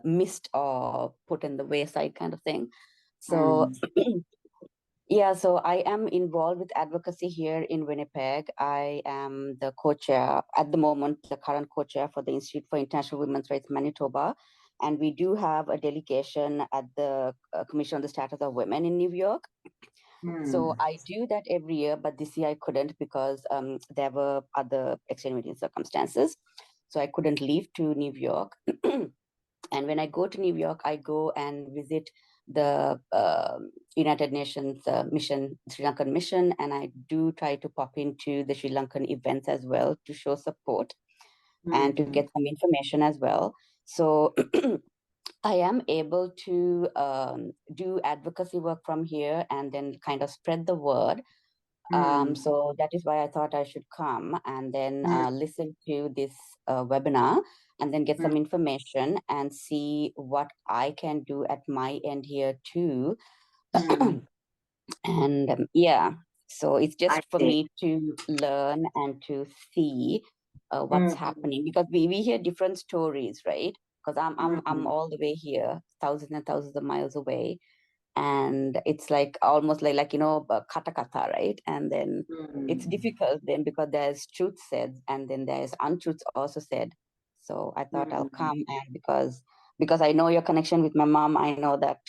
Speaker 4: missed or put in the wayside kind of thing. So yeah, so I am involved with advocacy here in Winnipeg. I am the co-chair at the moment, the current co-chair for the Institute for International Women's Rights Manitoba. And we do have a delegation at the Commission on the Status of Women in New York. So I do that every year, but this year I couldn't because there were other extenuating circumstances. So I couldn't leave to New York. And when I go to New York, I go and visit the United Nations mission, Sri Lankan mission, and I do try to pop into the Sri Lankan events as well to show support and to get some information as well. So I am able to do advocacy work from here and then kind of spread the word. So that is why I thought I should come and then listen to this webinar and then get some information and see what I can do at my end here too. And yeah, so it's just for me to learn and to see what's happening, because we hear different stories, right? Because I'm all the way here, thousands and thousands of miles away. And it's like almost like kata kata, right? And then it's difficult then because there's truth said and then there's untruths also said. So I thought I'll come, and because I know your connection with my mom, I know that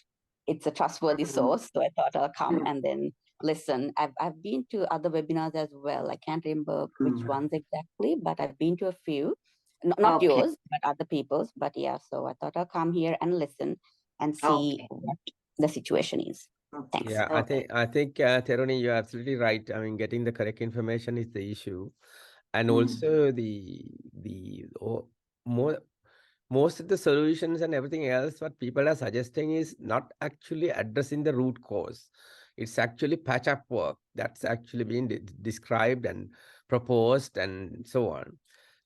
Speaker 4: it's a trustworthy source. So I thought I'll come and then listen. I've been to other webinars as well. I can't remember which ones exactly, but I've been to a few. Not yours, but other people's. But yeah, so I thought I'll come here and listen and see what the situation is. Thanks.
Speaker 1: Yeah, I think Teroni, you're absolutely right. I mean, getting the correct information is the issue, and also most of the solutions and everything else what people are suggesting is not actually addressing the root cause. It's actually patch-up work that's actually being described and proposed and so on.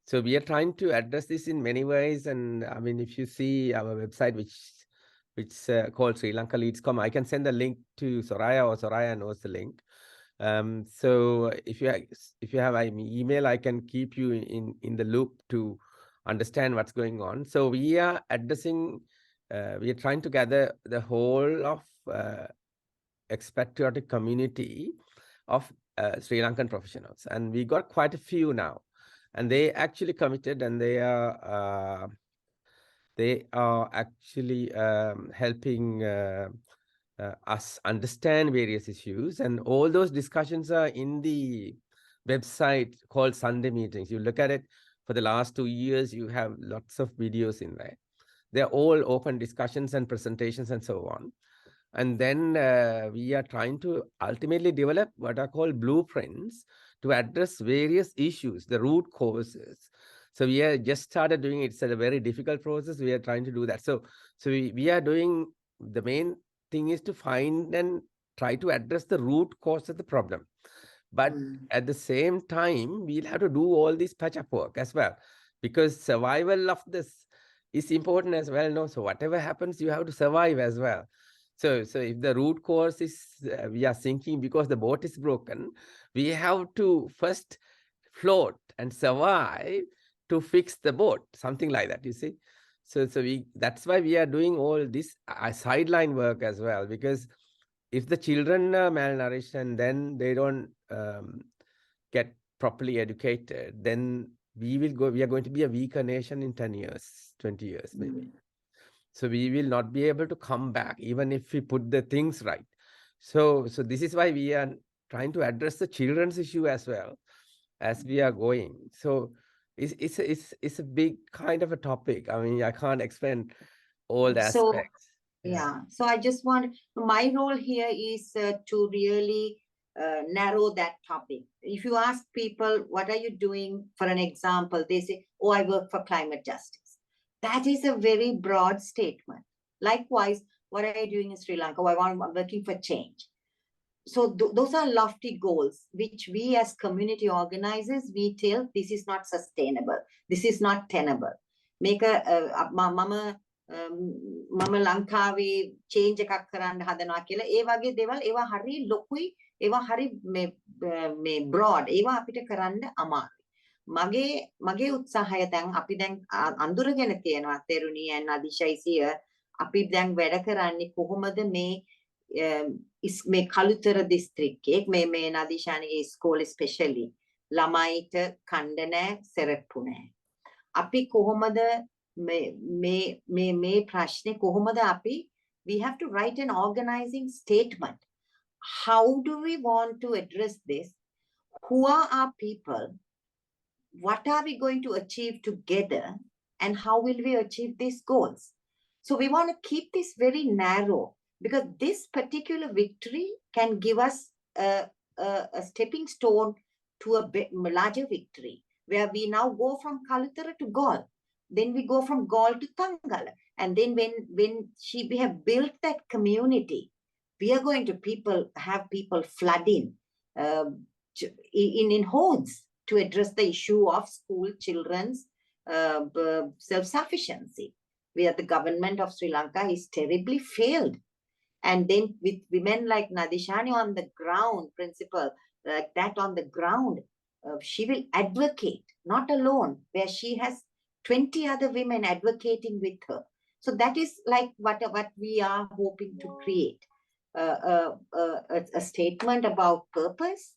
Speaker 1: So we are trying to address this in many ways. And I mean, if you see our website, which called Sri Lanka Leads.com, I can send the link to Soraya, or Soraya knows the link. So if you have my email, I can keep you in the loop to understand what's going on. So we are addressing, we are trying to gather the whole of expatriatic community of Sri Lankan professionals, and we got quite a few now, and they actually committed, and they are actually helping us understand various issues, and all those discussions are in the website called Sunday Meetings. You look at it, for the last 2 years, you have lots of videos in there. They're all open discussions and presentations and so on. And then we are trying to ultimately develop what are called blueprints to address various issues, the root causes. So we are just started doing it. It's a very difficult process. We are trying to do that. So we are doing, the main thing is to find and try to address the root cause of the problem. But at the same time, we'll have to do all this patch-up work as well, because survival of this is important as well. No, so whatever happens, you have to survive as well. So if the root cause is we are sinking because the boat is broken, we have to first float and survive to fix the boat, something like that, you see. So that's why we are doing all this sideline work as well, because if the children are malnourished and then they don't get properly educated, then we are going to be a weaker nation in 10 years, 20 years, maybe. So we will not be able to come back, even if we put the things right. So this is why we are trying to address the children's issue as well as we are going. So it's a big kind of a topic. I mean, I can't explain all the aspects.
Speaker 2: Yeah. So I just want, my role here is to really narrow that topic. If you ask people, what are you doing? For an example, they say, oh, I work for climate justice. That is a very broad statement. Likewise, what are you doing in Sri Lanka? Oh, I'm working for change. So those are lofty goals, which we as community organizers, we tell this is not sustainable. This is not tenable. Make mama ලංකාවේ change එකක් කරන්න හදනවා කියලා ඒ වගේ දේවල් ඒවා හරි ලොකුයි ඒවා හරි මේ broad ඒවා අපිට කරන්න අමාරුයි මගේ උත්සාහය දැන් අපි දැන් අඳුරගෙන තියෙනවා තෙරුණී and අදිශයිසිය අපි දැන් වැඩ කරන්නේ කොහොමද මේ කළුතර දිස්ත්‍රික්කයේ මේ නදීෂානගේ ඉස්කෝලේ ස්පෙෂලි ළමයිට කණ්ඩ නැහැ සෙරප්පු නැහැ අපි කොහොමද මේ ප්‍රශ්නේ කොහොමද අපි we have to write an organizing statement. How do we want to address this? Who are our people? What are we going to achieve together? And how will we achieve these goals? So we want to keep this very narrow, because this particular victory can give us a stepping stone to a larger victory, where we now go from Kalutara to Gaul. Then we go from Gaul to Tangala. And then when we have built that community, we are going to have people flood in hordes to address the issue of school children's self-sufficiency, where the government of Sri Lanka is terribly failed. And then with women like Nadishani on the ground, principal like that on the ground, she will advocate, not alone, where she has 20 other women advocating with her. So that is like what we are hoping to create, a statement about purpose,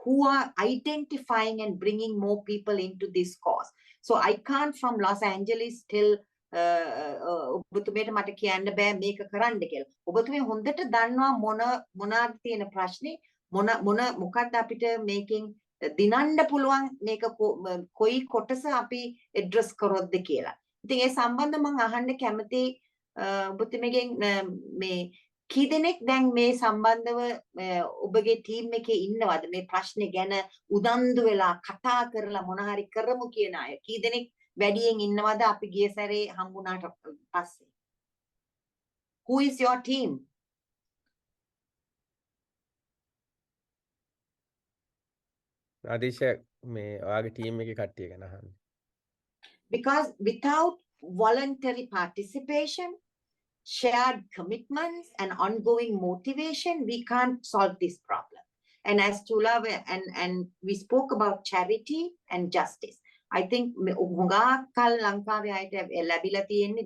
Speaker 2: who are identifying and bringing more people into this cause. So I can't from Los Angeles tell ඔබතුමියට මට කියන්න බෑ මේක කරන්න කියලා. ඔබතුමිය හොඳට දන්නවා මොනවාද තියෙන ප්‍රශ්නේ, මොකක්ද අපිට මේකෙන් දිනන්න පුළුවන්, මේක කොයි කොටස අපි ඇඩ්‍රස් කරොත්ද කියලා. ඉතින් ඒ සම්බන්ධ මම අහන්න කැමති ඔබතුමියගෙන් මේ කී දෙනෙක් දැන් මේ සම්බන්ධව ඔබගේ ටීම් එකේ ඉන්නවද මේ ප්‍රශ්නේ ගැන උදන්දු වෙලා කතා කරලා මොන හරි කරමු කියන අය කී දෙනෙක් වැඩියෙන් ඉන්නවද අපි ගිය සැරේ හම්බුණාට පස්සේ? Who is your team?
Speaker 1: ආදේශ මේ ඔයාගේ ටීම් එකේ කට්ටිය ගැන අහන්න.
Speaker 2: Because without voluntary participation, shared commitments and ongoing motivation, we can't solve this problem. And as Chula and we spoke about charity and justice. I think හුඟාකල් ලංකාවේ අයට ලැබිලා තියෙන්නේ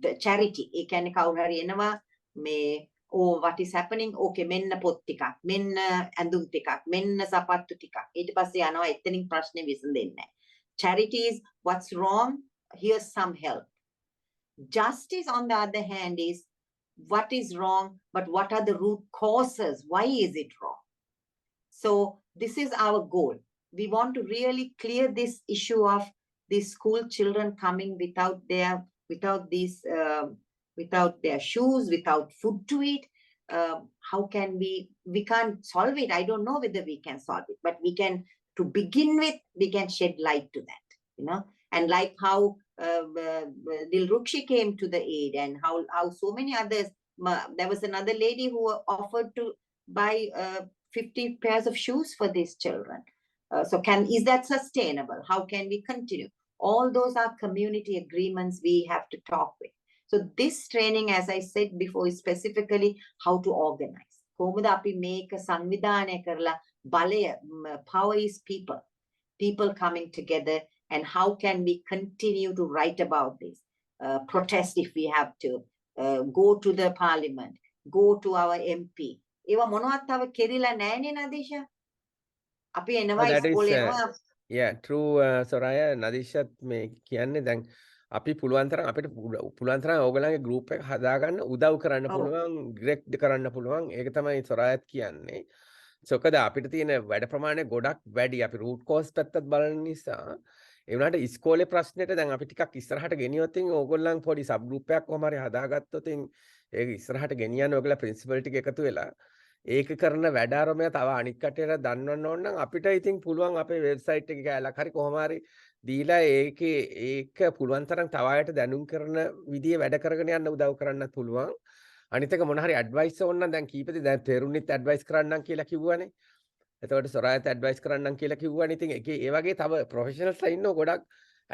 Speaker 2: the charity. ඒ කියන්නේ කවුරු හරි එනවා මේ what is happening? Okay, මෙන්න පොත් ටිකක්, මෙන්න ඇඳුම් ටිකක්, මෙන්න සපත්තු ටිකක්. ඊට පස්සේ යනවා එතනින් ප්‍රශ්නේ විසඳෙන්නේ නැහැ. Charity is what's wrong, here's some help. Justice, on the other hand, is what is wrong, but what are the root causes? Why is it wrong? So this is our goal. We want to really clear this issue of these school children coming without their shoes, without food to eat. How can we can't solve it. I don't know whether we can solve it, but we can, to begin with, we can shed light to that, and like how Dilrukshi came to the aid, and how so many others. There was another lady who offered to buy 50 pairs of shoes for these children. So is that sustainable? How can we continue? All those are community agreements we have to talk with. So this training, as I said before, is specifically how to organize. කොහොමද අපි මේක සංවිධානය කරලා බලය, power is people coming together, and how can we continue to write about this, protest if we have to, go to the parliament, go to our MP. ඒවා මොනවත් තව කෙරිලා නැහැනේ නදීෂා. අපි එනවා ඉස්කෝලේ එනවා.
Speaker 1: Yeah, true, Soraya. නදීෂත් මේ කියන්නේ දැන් අපි පුළුවන් තරම් අපිට පුළුවන් තරම් ඕගලන්ගේ group එක හදාගන්න උදව් කරන්න පුළුවන්, direct කරන්න පුළුවන්. ඒක තමයි සොරායත් කියන්නේ. සොකද අපිට තියෙන වැඩ ප්‍රමාණය ගොඩක් වැඩි. අපි root cause පැත්තත් බලන නිසා ඒ වුණාට ඉස්කෝලේ ප්‍රශ්නෙට දැන් අපි ටිකක් ඉස්සරහට ගෙනියොත් ඕගොල්ලන් පොඩි සබ් ගෲප් එකක් කොහම හරි හදාගත්තොත් ඒක ඉස්සරහට ගෙනියන්න ඔයගොල්ලෝ ප්‍රින්සිපල් ටික එකතු වෙලා ඒක කරන වැඩ ආරම්භය තව අනිත් කටේට දන්වන්න ඕන නම් අපිට ඉතින් පුළුවන් අපේ වෙබ්සයිට් එකේ ගෑලක් හරි කොහම හරි දීලා ඒක පුළුවන් තරම් තව අයට දැනුම් කරන විදිහේ වැඩ කරගෙන යන්න උදව් කරන්නත් පුළුවන්. අනිත් එක මොන හරි ඇඩ්වයිස් ඕන නම් දැන් කීපෙදි දැන් තෙරුණිත් ඇඩ්වයිස් කරන්නම් කියලා කිව්වනේ. එතකොට සොරායත් ඇඩ්වයිස් කරන්නම් කියලා කිව්වනේ. ඉතින් ඒ වගේ තව ප්‍රොෆෙෂනල්ස් ඉන්නව ගොඩක්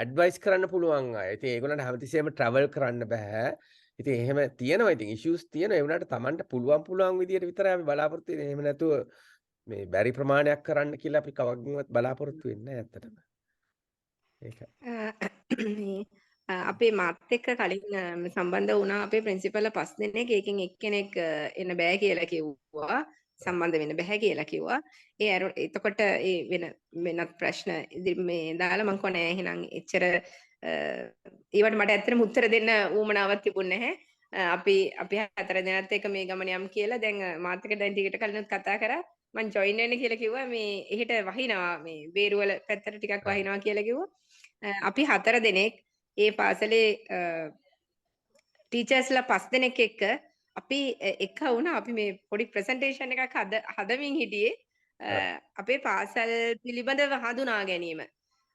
Speaker 1: ඇඩ්වයිස් කරන්න පුළුවන් අය. ඉතින් ඒගොල්ලන්ට හැමතිස්සෙම ට්‍රැවල් කරන්න බෑ. ඉතින් එහෙම තියෙනවා. ඉතින් ඉෂුස් තියෙනවා. ඒ වුණාට Tamanට පුළුවන් විදියට විතරයි අපි බලාපොරොත්තු වෙන්නේ. එහෙම නැතුව මේ බැරි ප්‍රමාණයක් කරන්න කියලා අපි කවග්ගවත් බලාපොරොත්තු වෙන්නේ නැහැ ඇත්තටම.
Speaker 5: මේ අපේ මාත් එක්ක කලින් සම්බන්ධ වුණා අපේ ප්‍රින්සිපල්ලා 5 දෙනෙක්. ඒකෙන් එක්කෙනෙක් එන්න බෑ කියලා කිව්වා. සම්බන්ධ වෙන්න බෑ කියලා කිව්වා. එතකොට ඒ වෙනත් ප්‍රශ්න මේ දාලා මං කොහේ නෑ එහෙනම් එච්චර ඊවට මට ඇත්තටම උත්තර දෙන්න ඌමනාවක් තිබුණේ නැහැ. අපි හතර දෙනාත් එක මේ ගමන යම් කියලා දැන් මාත් එක්ක දැන් ටිකට කලිනුත් කතා කරා. මං ජොයින් වෙන්න කියලා කිව්වා මේ එහෙට වහිනවා මේ බේරුවල පැත්තට ටිකක් වහිනවා කියලා කිව්වා. අපි හතර දෙනෙක් ඒ පාසලේ ටීචර්ස්ලා 5 දෙනෙක් එක්ක අපි එක වුණා. අපි මේ පොඩි ප්‍රසන්ටේෂන් එකක් හදමින් හිටියේ අපේ පාසල් පිළිබඳව හඳුනා ගැනීම.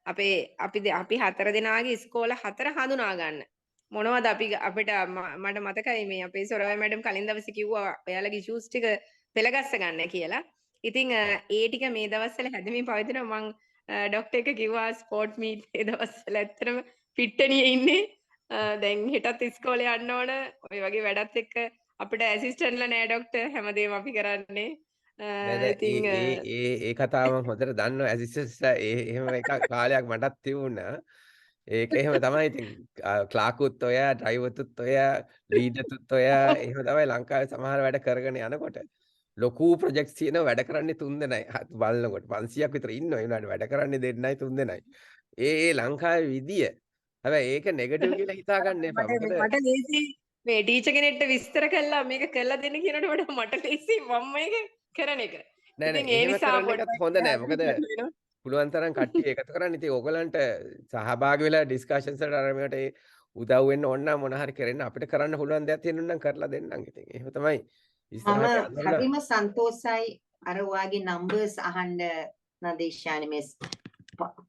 Speaker 5: අපි හතර දෙනාගේ ඉස්කෝල 4 හඳුනා ගන්න. මොනවද අපිට මට මතකයි මේ අපේ සොරාය මැඩම් කලින් දවසේ කිව්වා ඔයාලගේ ඉෂුස් ටික පෙළගස්ස ගන්න කියලා. ඉතින් ඒ ටික මේ දවස්වල හැදමින් පවතිනවා. මං ඩොක්ටර් එක කිව්වා ස්පෝර්ට් මීට් ඒ දවස්වල ඇත්තටම පිට්ටනියේ ඉන්නේ. දැන් හෙටත් ඉස්කෝලේ යන්න ඕන. ඔය වගේ වැඩත් එක්ක අපිට ඇසිස්ටන්ට්ලා නෑ ඩොක්ටර්. හැමදේම අපි කරන්නේ.
Speaker 1: ඉතින් ඒ කතාව මම හොඳට දන්නවා ඇසිස්ටන්ට්ස්ලා එහෙම එක කාලයක් මටත් තිබුණා. ඒක එහෙම තමයි. ඉතින් ක්ලාකුත් ඔය, ඩ්‍රයිවර්තුත් ඔය, ලීඩර්තුත් ඔය එහෙම තමයි ලංකාවේ සමහර වැඩ කරගෙන යනකොට. ලොකු ප්‍රොජෙක්ට්ස් තියෙනවා වැඩ කරන්නේ 3 දෙනයි. බලනකොට 500ක් විතර ඉන්නවා. ඒ වුණාට වැඩ කරන්නේ 2යි 3 දෙනයි. ඒ ලංකාවේ විදිය. හැබැයි ඒක නෙගටිව් කියලා හිතා ගන්න එපා.
Speaker 5: මට ලේසි මේ ටීචර් කෙනෙක්ට විස්තර කළා මේක කරලා දෙන්න කියනකොට වඩා මට ලේසි මම මේක කරන එක.
Speaker 1: නෑ නෑ එහෙම කරන එකත් හොඳ නෑ. මොකද පුළුවන් තරම් කට්ටිය එකතු කරන්න. ඉතින් ඕගලන්ට සහභාගී වෙලා ඩිස්කෂන්ස් වලට අරමුවට උදව් වෙන්න ඕන නම් මොන හරි කරන්න අපිට කරන්න පුළුවන් දෙයක් තියෙනවා නම් කරලා දෙන්නම්. ඉතින් එහෙම තමයි ඉස්සරහට යන්න.
Speaker 2: හරිම සන්තෝෂයි අර ඔයාගේ නම්බර්ස් අහන්න නදේශානි මිස්.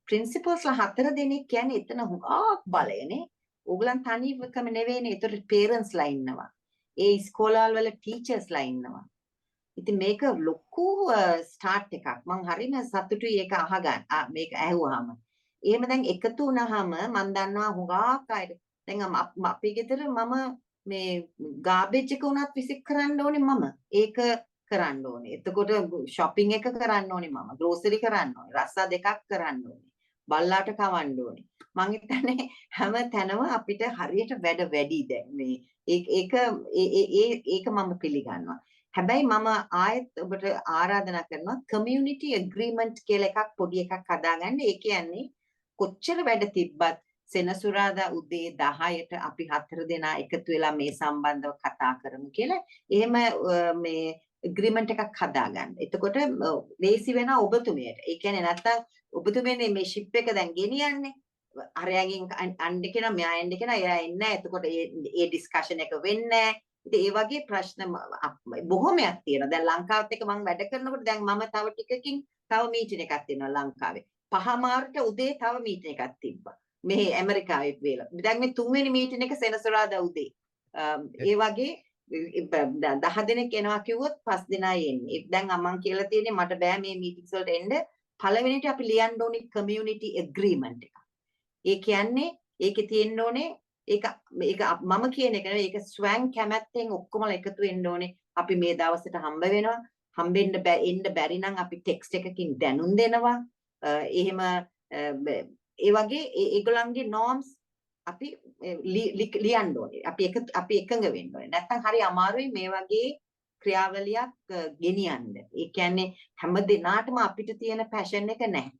Speaker 2: ප්‍රින්සිපල්ස්ලා 4 දෙනෙක් කියන්නේ එතන හුඟක් බලයනේ. ඕගලන් තනිවකම නෙවෙයිනේ. ඒතර පේරන්ට්ස්ලා ඉන්නවා. ඒ ඉස්කෝලවල වල ටීචර්ස්ලා ඉන්නවා. ඉතින් මේක ලොකු ස්ටාර්ට් එකක්. මං හරිම සතුටුයි ඒක අහගන්න. මේක ඇහුවාම. එහෙම දැන් එකතු වුණාම මං දන්නවා හුඟක් අය දැන් අපේ ගෙදර මම මේ ගාබේජ් එක උනත් විසික් කරන්න ඕනේ මම. ඒක කරන්න ඕනේ. එතකොට shopping එක කරන්න ඕනේ මම. grocery කරන්න ඕනේ. රස්සා දෙකක් කරන්න ඕනේ. බල්ලාට කවන්න ඕනේ. මං හිතන්නේ හැම තැනම අපිට හරියට වැඩ වැඩි දැන් මේ ඒක මම පිළිගන්නවා. හැබැයි මම ආයෙත් ඔබට ආරාධනා කරනවා community agreement කියලා එකක් පොඩි එකක් හදාගන්න. ඒ කියන්නේ කොච්චර වැඩ තිබ්බත් සෙනසුරාදා උදේ 10ට අපි 4 දෙනා එකතු වෙලා මේ සම්බන්ධව කතා කරමු කියලා. එහෙම මේ agreement එකක් හදාගන්න. එතකොට ලේසි වෙනවා ඔබතුමියට. ඒ කියන්නේ නැත්තම් ඔබතුමියනේ මේ ship එක දැන් ගෙනියන්නේ. අරයාගෙන් අන්න කෙනා මෙයා එන්න කෙනා එයා එන්නේ නැහැ. එතකොට ඒ discussion එක වෙන්නේ නැහැ. ඉතින් ඒ වගේ ප්‍රශ්න බොහොමයක් තියෙනවා. දැන් ලංකාවත් එක්ක මම වැඩ කරනකොට දැන් මම තව ටිකකින් තව මීටින් එකක් තියෙනවා ලංකාවේ. 5 මාර්ට උදේ තව මීටින් එකක් තිබ්බා. මේ ඇමරිකාවේ වේලා. දැන් මේ 3 වෙනි මීටින් එක සෙනසුරාදා උදේ. ඒ වගේ 10 දෙනෙක් එනවා කිව්වොත් 5 දෙනායි එන්නේ. දැන් මම කියලා තියෙන්නේ මට බෑ මේ මීටින්ස් වලට එන්න. පළවෙනිට අපි ලියන්න ඕනේ community agreement එක. ඒ කියන්නේ ඒකේ තියෙන්න ඕනේ ඒක මම කියන එක නෙවෙයි ඒක ස්වැන් කැමැත්තෙන් ඔක්කොමලා එකතු වෙන්න ඕනේ. අපි මේ දවසට හම්බ වෙනවා. හම්බෙන්න එන්න බැරි නම් අපි ටෙක්ස්ට් එකකින් දැනුම් දෙනවා. එහෙම ඒ වගේ ඒගොල්ලන්ගේ norms අපි ලියන්න ඕනේ. අපි එකඟ වෙන්න ඕනේ. නැත්නම් හරි අමාරුයි මේ වගේ ක්‍රියාවලියක් ගෙනියන්න. ඒ කියන්නේ හැම දිනාටම අපිට තියෙන පැෂන් එක නැහැ.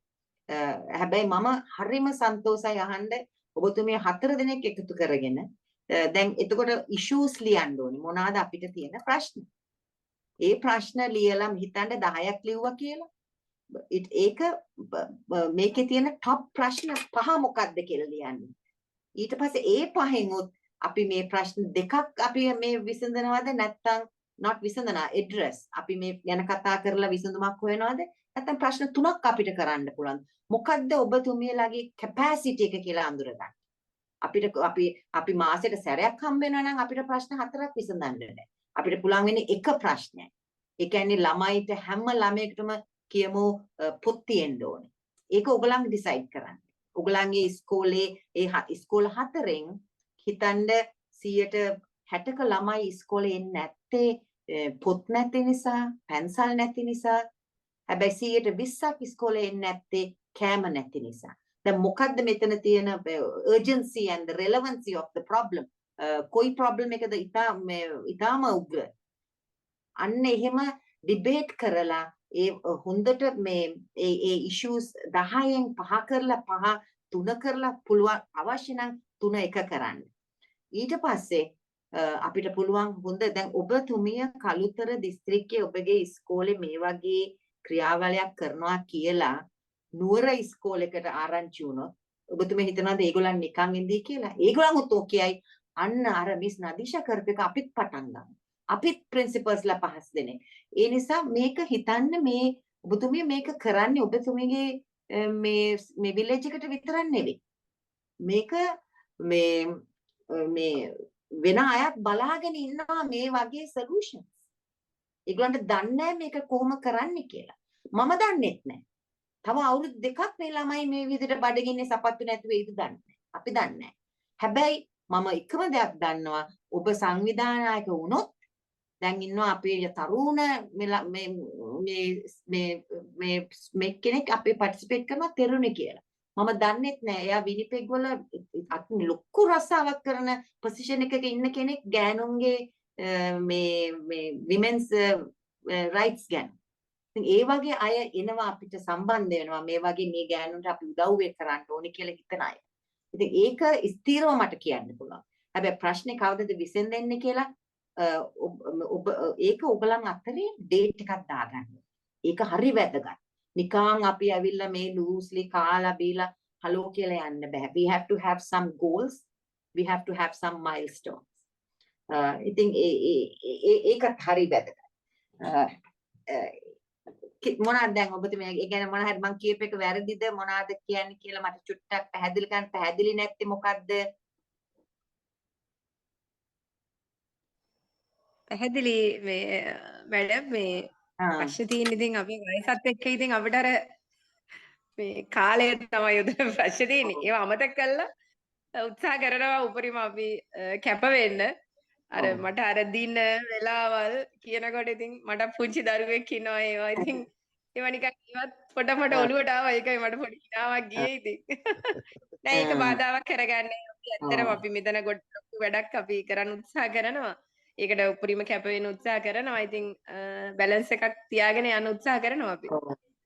Speaker 2: හැබැයි මම හරිම සන්තෝෂයි අහන්න ඔබතුමිය 4 දෙනෙක් එකතු කරගෙන දැන් එතකොට issues ලියන්න ඕනේ. මොනවාද අපිට තියෙන ප්‍රශ්න? ඒ ප්‍රශ්න ලියලා හිතන්න 10ක් ලිව්වා කියලා. ඒක මේකේ තියෙන top ප්‍රශ්න 5 මොකක්ද කියලා ලියන්නේ. ඊට පස්සේ ඒ පහෙන් අපි මේ ප්‍රශ්න දෙකක් අපි මේ විසඳනවද නැත්නම් not විසඳනා address අපි මේ ගැන කතා කරලා විසඳුමක් හොයනවද නැත්නම් ප්‍රශ්න 3ක් අපිට කරන්න පුළුවන්. මොකද්ද ඔබතුමියලාගේ capacity එක කියලා අඳුරගන්න. අපි මාසෙට සැරයක් හම්බ වෙනවා නම් අපිට ප්‍රශ්න 4ක් විසඳන්න බෑ. අපිට පුළුවන් වෙන්නේ එක ප්‍රශ්නයක්. ඒ කියන්නේ ළමයිට හැම ළමයකටම කියමු පොත් තියෙන්න ඕනේ. ඒක ඔයගලන් decide කරන්න. ඔයගලන්ගේ ඉස්කෝලේ ඉස්කෝල 4න් හිතන්න 60%ක ළමයි ඉස්කෝලේ එන්නේ නැත්තේ පොත් නැති නිසා, පැන්සල් නැති නිසා. හැබැයි 20%ක් ඉස්කෝලේ එන්නේ නැත්තේ කෑම නැති නිසා. දැන් මොකද්ද මෙතන තියෙන urgency and the relevancy of the problem? කොයි problem එකද ඊටාම උග්‍ර. අන්න එහෙම ඩිබේට් කරලා ඒ හොඳට මේ ඒ ඉෂුස් 10න් 5 කරලා 5 3 කරලා පුළුවන් අවශ්‍ය නම් 3 එක කරන්න. ඊට පස්සේ අපිට පුළුවන් හොඳ දැන් ඔබතුමිය කළුතර දිස්ත්‍රික්කයේ ඔබගේ ඉස්කෝලේ මේ වගේ ක්‍රියාවලියක් කරනවා කියලා නුවර ඉස්කෝලේකට ආරංචි වුණොත් ඔබතුමිය හිතනවාද ඒගොල්ලන් නිකන් ඉඳී කියලා? ඒගොල්ලන් උත් කියයි අන්න අර මිස් නදීෂා කරපේක අපිත් පටන් ගමු. අපිත් ප්‍රින්සිපල්ස්ලා 5 දෙනෙක්. ඒ නිසා මේක හිතන්න මේ ඔබතුමිය මේක කරන්නේ ඔබතුමියගේ මේ විලේජ් එකට විතරක් නෙවෙයි. මේක මේ වෙන අයත් බලාගෙන ඉන්නවා මේ වගේ සොලියුෂන්ස්. ඒගොල්ලන්ට දන්නේ මේක කොහොම කරන්න කියලා. මම දන්නෙත් නැහැ. තව අවුරුදු දෙකක් මේ ළමයි මේ විදිහට බඩගින්නේ සපත්තු නැතුව ඉද දන්නේ. අපි දන්නේ හැබැයි මම එකම දෙයක් දන්නවා ඔබ සංවිධානායක වුණොත් දැන් ඉන්නවා අපේ තරුණ මේ කෙනෙක් අපේ පාටිසිපේට් කරනවා තෙරුණි කියලා. මම දන්නෙත් නෑ එයා විනිපෙග් වල ලොකු රස්සාවක් කරන පොසිෂන් එකක ඉන්න කෙනෙක් ගෑනුන්ගේ මේ විමෙන්ස් රයිට්ස් ගැන. ඉතින් ඒ වගේ අය එනවා අපිට සම්බන්ධ වෙනවා මේ වගේ මේ ගෑනුන්ට අපි උදව් කරන්න ඕනේ කියලා හිතන අය. ඉතින් ඒක ස්ථිරව මට කියන්න පුළුවන්. හැබැයි ප්‍රශ්නේ කවදද විසඳෙන්නේ කියලා ඒක ඔයගලන් අතරේ ඩේට් එකක් දාගන්න. ඒක හරි වැදගත්. නිකං අපි ඇවිල්ලා මේ ලූස්ලි කාලා බීලා හලෝ කියලා යන්න බෑ. We have to have some goals. We have to have some milestones. ඉතින් ඒකත් හරි වැදගත්. මොනවද දැන් ඔබතුමිය ඒ කියන්නේ මොන හරි මං කියප එක වැරදිද මොනවද කියන්නේ කියලා මට චුට්ටක් පැහැදිලි කරන්න. පැහැදිලි නැත්තේ මොකද්ද?
Speaker 5: පැහැදිලි මේ මැඩම් මේ ප්‍රශ්න තියෙන ඉතින් අපි වයසත් එක්ක ඉතින් අපිට අර මේ කාලය තමයි යොදන ප්‍රශ්න තියෙන්නේ. ඒවා අමතක කරලා උත්සාහ කරනවා උපරිම අපි කැප වෙන්න. අර මට අර දින වෙලාවල් කියනකොට ඉතින් මට පුංචි දරුවෙක් ඉන්නවා ඒවා ඉතින් ඒවා නිකන් ඒවත් පොඩ ඔලුවට ආවා. ඒකයි මට පොඩි හිනාවක් ගියේ ඉතින්. නෑ ඒක බාධාවක් කරගන්නේ අපි ඇත්තටම අපි මෙතන ගොඩක් වැඩක් අපි කරන්න උත්සාහ කරනවා. ඒකට උපරිම කැප වෙන්න උත්සාහ කරනවා. ඉතින් බැලන්ස් එකක් තියාගෙන යන්න උත්සාහ කරනවා අපි.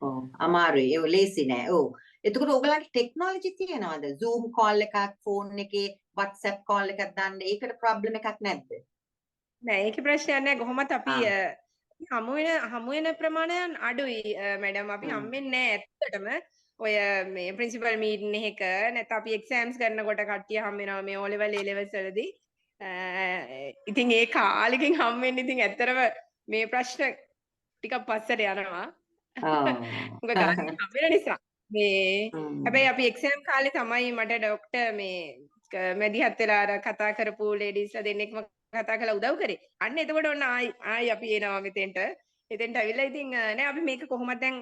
Speaker 2: ඔව් අමාරුයි. ඒක ලේසි නෑ. ඔව්. එතකොට ඔයගලන්ට ටෙක්නොලොජි තියෙනවද? Zoom call එකක්, phone එකේ WhatsApp call එකක් දාන්න ඒකට ප්‍රොබ්ලම් එකක් නැද්ද?
Speaker 5: නෑ ඒකේ ප්‍රශ්නයක් නෑ. කොහොමත් අපි හමු වෙන ප්‍රමාණයන් අඩුයි මැඩම්. අපි හම්බෙන්නේ නෑ ඇත්තටම. ඔය මේ ප්‍රින්සිපල් මීටින් එකක නැත්නම් අපි එක්සෑම්ස් කරනකොට කට්ටිය හම් වෙනවා මේ O level A levels වලදී. ඉතින් ඒ කාලෙකින් හම් වෙන්නේ ඉතින් ඇත්තටම මේ ප්‍රශ්න ටිකක් පස්සට යනවා. මොකද ගානේ හම් වෙන නිසා. මේ හැබැයි අපි එක්සෑම් කාලේ තමයි මට ડોක්ටර් මේ මැදිහත් වෙලා අර කතා කරපු ලේඩීස්ලා දෙන්නෙක්ම කතා කරලා උදව් කරේ. අන්න එතකොට ඔන්න ආයි අපි එනවා මෙතෙන්ට. එතෙන්ට ඇවිල්ලා ඉතින් නෑ අපි මේක කොහොමද දැන්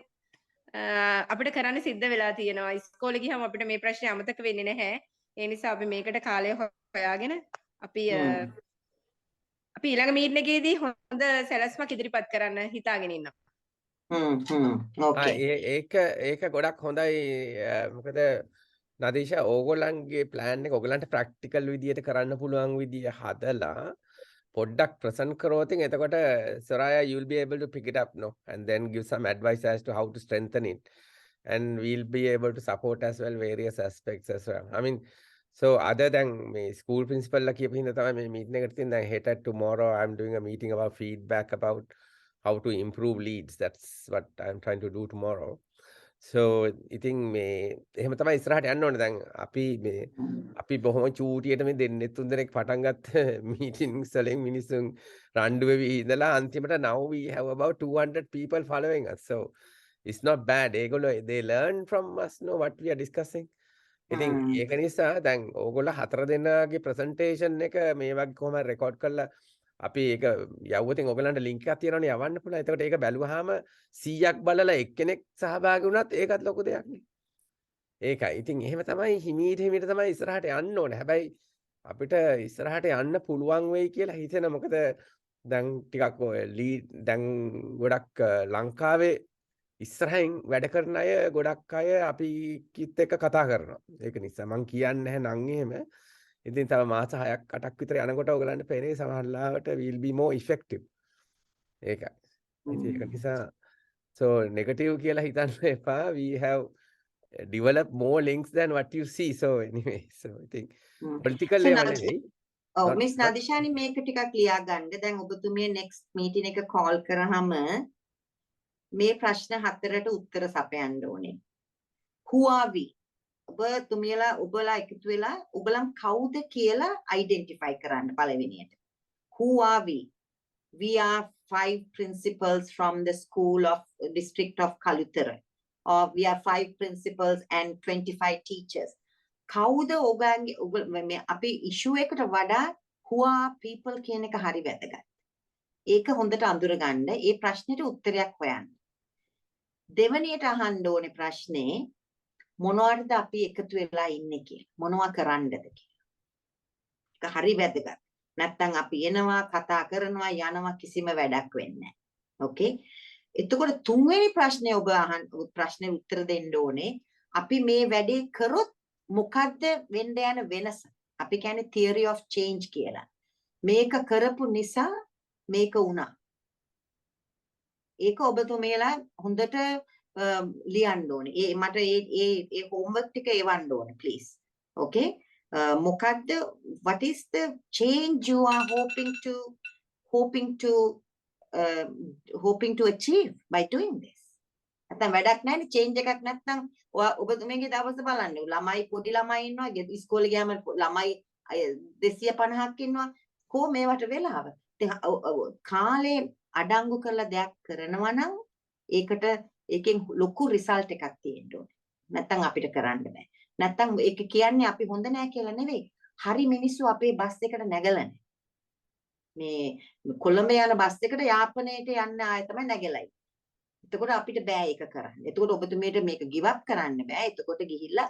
Speaker 5: අපිට කරන්න සිද්ධ වෙලා තියෙනවා. ඉස්කෝලේ ගියාම අපිට මේ ප්‍රශ්නේ අමතක වෙන්නේ නැහැ. ඒ නිසා අපි මේකට කාලය හොයාගෙන අපි ඊළඟ මීටින් එකේදී හොඳ සැලැස්මක් ඉදිරිපත් කරන්න හිතාගෙන ඉන්නවා.
Speaker 1: ඒක ගොඩක් හොඳයි. මොකද නදීෂා ඕගොල්ලන්ගේ ප්ලෑන් එක ඔයගලන්ට ප්‍රැක්ටිකල් විදියට කරන්න පුළුවන් විදිය හදලා පොඩ්ඩක් ප්‍රසන්ට් කරොත් එතකොට Soraya you'll be able to pick it up no and then give some advice as to how to strengthen it and we'll be able to support as well various aspects as well. I mean so other than me school principal la කියපු හින්දා තමයි මේ meeting එකට තියෙන. දැන් හෙට tomorrow I'm doing a meeting about feedback about how to improve leads. That's what I'm trying to do tomorrow. So ඉතින් මේ එහෙම තමයි ඉස්සරහට යන්න ඕනේ. දැන් අපි බොහොම චූටියට මේ දෙන්නේ තුන් දෙනෙක් පටන් ගත්ත meetings වලින් මිනිස්සුන් රණ්ඩු වෙවි ඉඳලා අන්තිමට now we have about 200 people following us. So it's not bad. ඒගොල්ලෝ they learn from us know what we are discussing. ඉතින් ඒක නිසා දැන් ඕගොල්ලෝ හතර දෙනාගේ presentation එක මේ වගේ කොහොමද රෙකෝඩ් කරලා අපි ඒක යවුවතින් ඔයගලන්ට ලින්ක් එකක් තියෙනවනේ යවන්න පුළුවන්. එතකොට ඒක බැලුවාම 100ක් බලලා එක්කෙනෙක් සහභාගී වුණත් ඒකත් ලොකු දෙයක් නේ. ඒකයි. ඉතින් එහෙම තමයි හිමීට තමයි ඉස්සරහට යන්න ඕනේ. හැබැයි අපිට ඉස්සරහට යන්න පුළුවන් වෙයි කියලා හිතෙන. මොකද දැන් ටිකක් ඔය දැන් ගොඩක් ලංකාවේ ඉස්සරහින් වැඩ කරන අය ගොඩක් අය අපි කිත් එක්ක කතා කරනවා. ඒක නිසා මං කියන්නේ නැහැ නම් එහෙම. ඉතින් තව මාස 6ක් 8ක් විතර යනකොට ඔයගලන්ට පේන්නේ සමහරවිට will be more effective. ඒකයි. ඉතින් ඒක නිසා so negative කියලා හිතන්න එපා. We have developed more links than what you see. So anyway, so I think political
Speaker 2: So
Speaker 1: level නෙවෙයි.
Speaker 2: ඔව්
Speaker 1: Not-
Speaker 2: මිස්
Speaker 1: not-
Speaker 2: නදිෂානි මේක ටිකක් ලියා ගන්න. දැන් ඔබතුමිය next meeting එක call කරාම මේ ප්‍රශ්න 4ට උත්තර සපයන්න ඕනේ. Who are we? ඔබලා එකතු වෙලා ඔබලම් කවුද කියලා identify කරන්න පළවෙනියට. Who are we? We are 5 principals from the school of district of Kalutara. Or we are 5 principals and 25 teachers. කවුද ඔබගේ අපි issue එකට වඩා who are people කියන එක හරි වැදගත්. ඒක හොඳට අඳුරගන්න. ඒ ප්‍රශ්නෙට උත්තරයක් හොයන්න. දෙවැනියට අහන්න ඕනේ ප්‍රශ්නේ මොනවටද අපි එකතු වෙලා ඉන්නේ කියලා. මොනවා කරන්නද කියලා. ඒක හරි වැදගත්. නැත්තම් අපි එනවා කතා කරනවා යනවා කිසිම වැඩක් වෙන්නේ නැහැ. ඕකේ? එතකොට තුන්වෙනි ප්‍රශ්නේ ඔබ අහන්න ප්‍රශ්නේ උත්තර දෙන්න ඕනේ. අපි මේ වැඩේ කරොත් මොකද්ද වෙන්න යන වෙනස? අපි කියන්නේ theory of change කියලා. මේක කරපු නිසා මේක වුණා. ඒක ඔබතුමියලා හොඳට ලියන්න ඕනේ. මට ඒ homework ටික එවන්න ඕනේ please. Okay? මොකද්ද what is the change you are hoping to achieve by doing this? නැත්නම් වැඩක් නැහැ නේ change එකක් නැත්නම් ඔබතුමියගේ දවස බලන්න. ළමයි පොඩි ළමයි ඉන්නවා. ඉස්කෝලේ ගියාම ළමයි 250ක් ඉන්නවා. කො මේවට වෙලාව. කාලේ අඩංගු කරලා දෙයක් කරනවා නම් ඒකට ඒකෙන් ලොකු රිසල්ට් එකක් තියෙන්න ඕනේ. නැත්තම් අපිට කරන්න බෑ. නැත්තම් ඒක කියන්නේ අපි හොඳ නෑ කියලා නෙවෙයි. හරි මිනිස්සු අපේ බස් එකට නැගලා නැහැ. මේ කොළඹ යන බස් එකට යාපනයට යන්න ආයෙ තමයි නැගලයි. එතකොට අපිට බෑ ඒක කරන්න. එතකොට ඔබතුමියට මේක give up කරන්න බෑ. එතකොට ගිහිල්ලා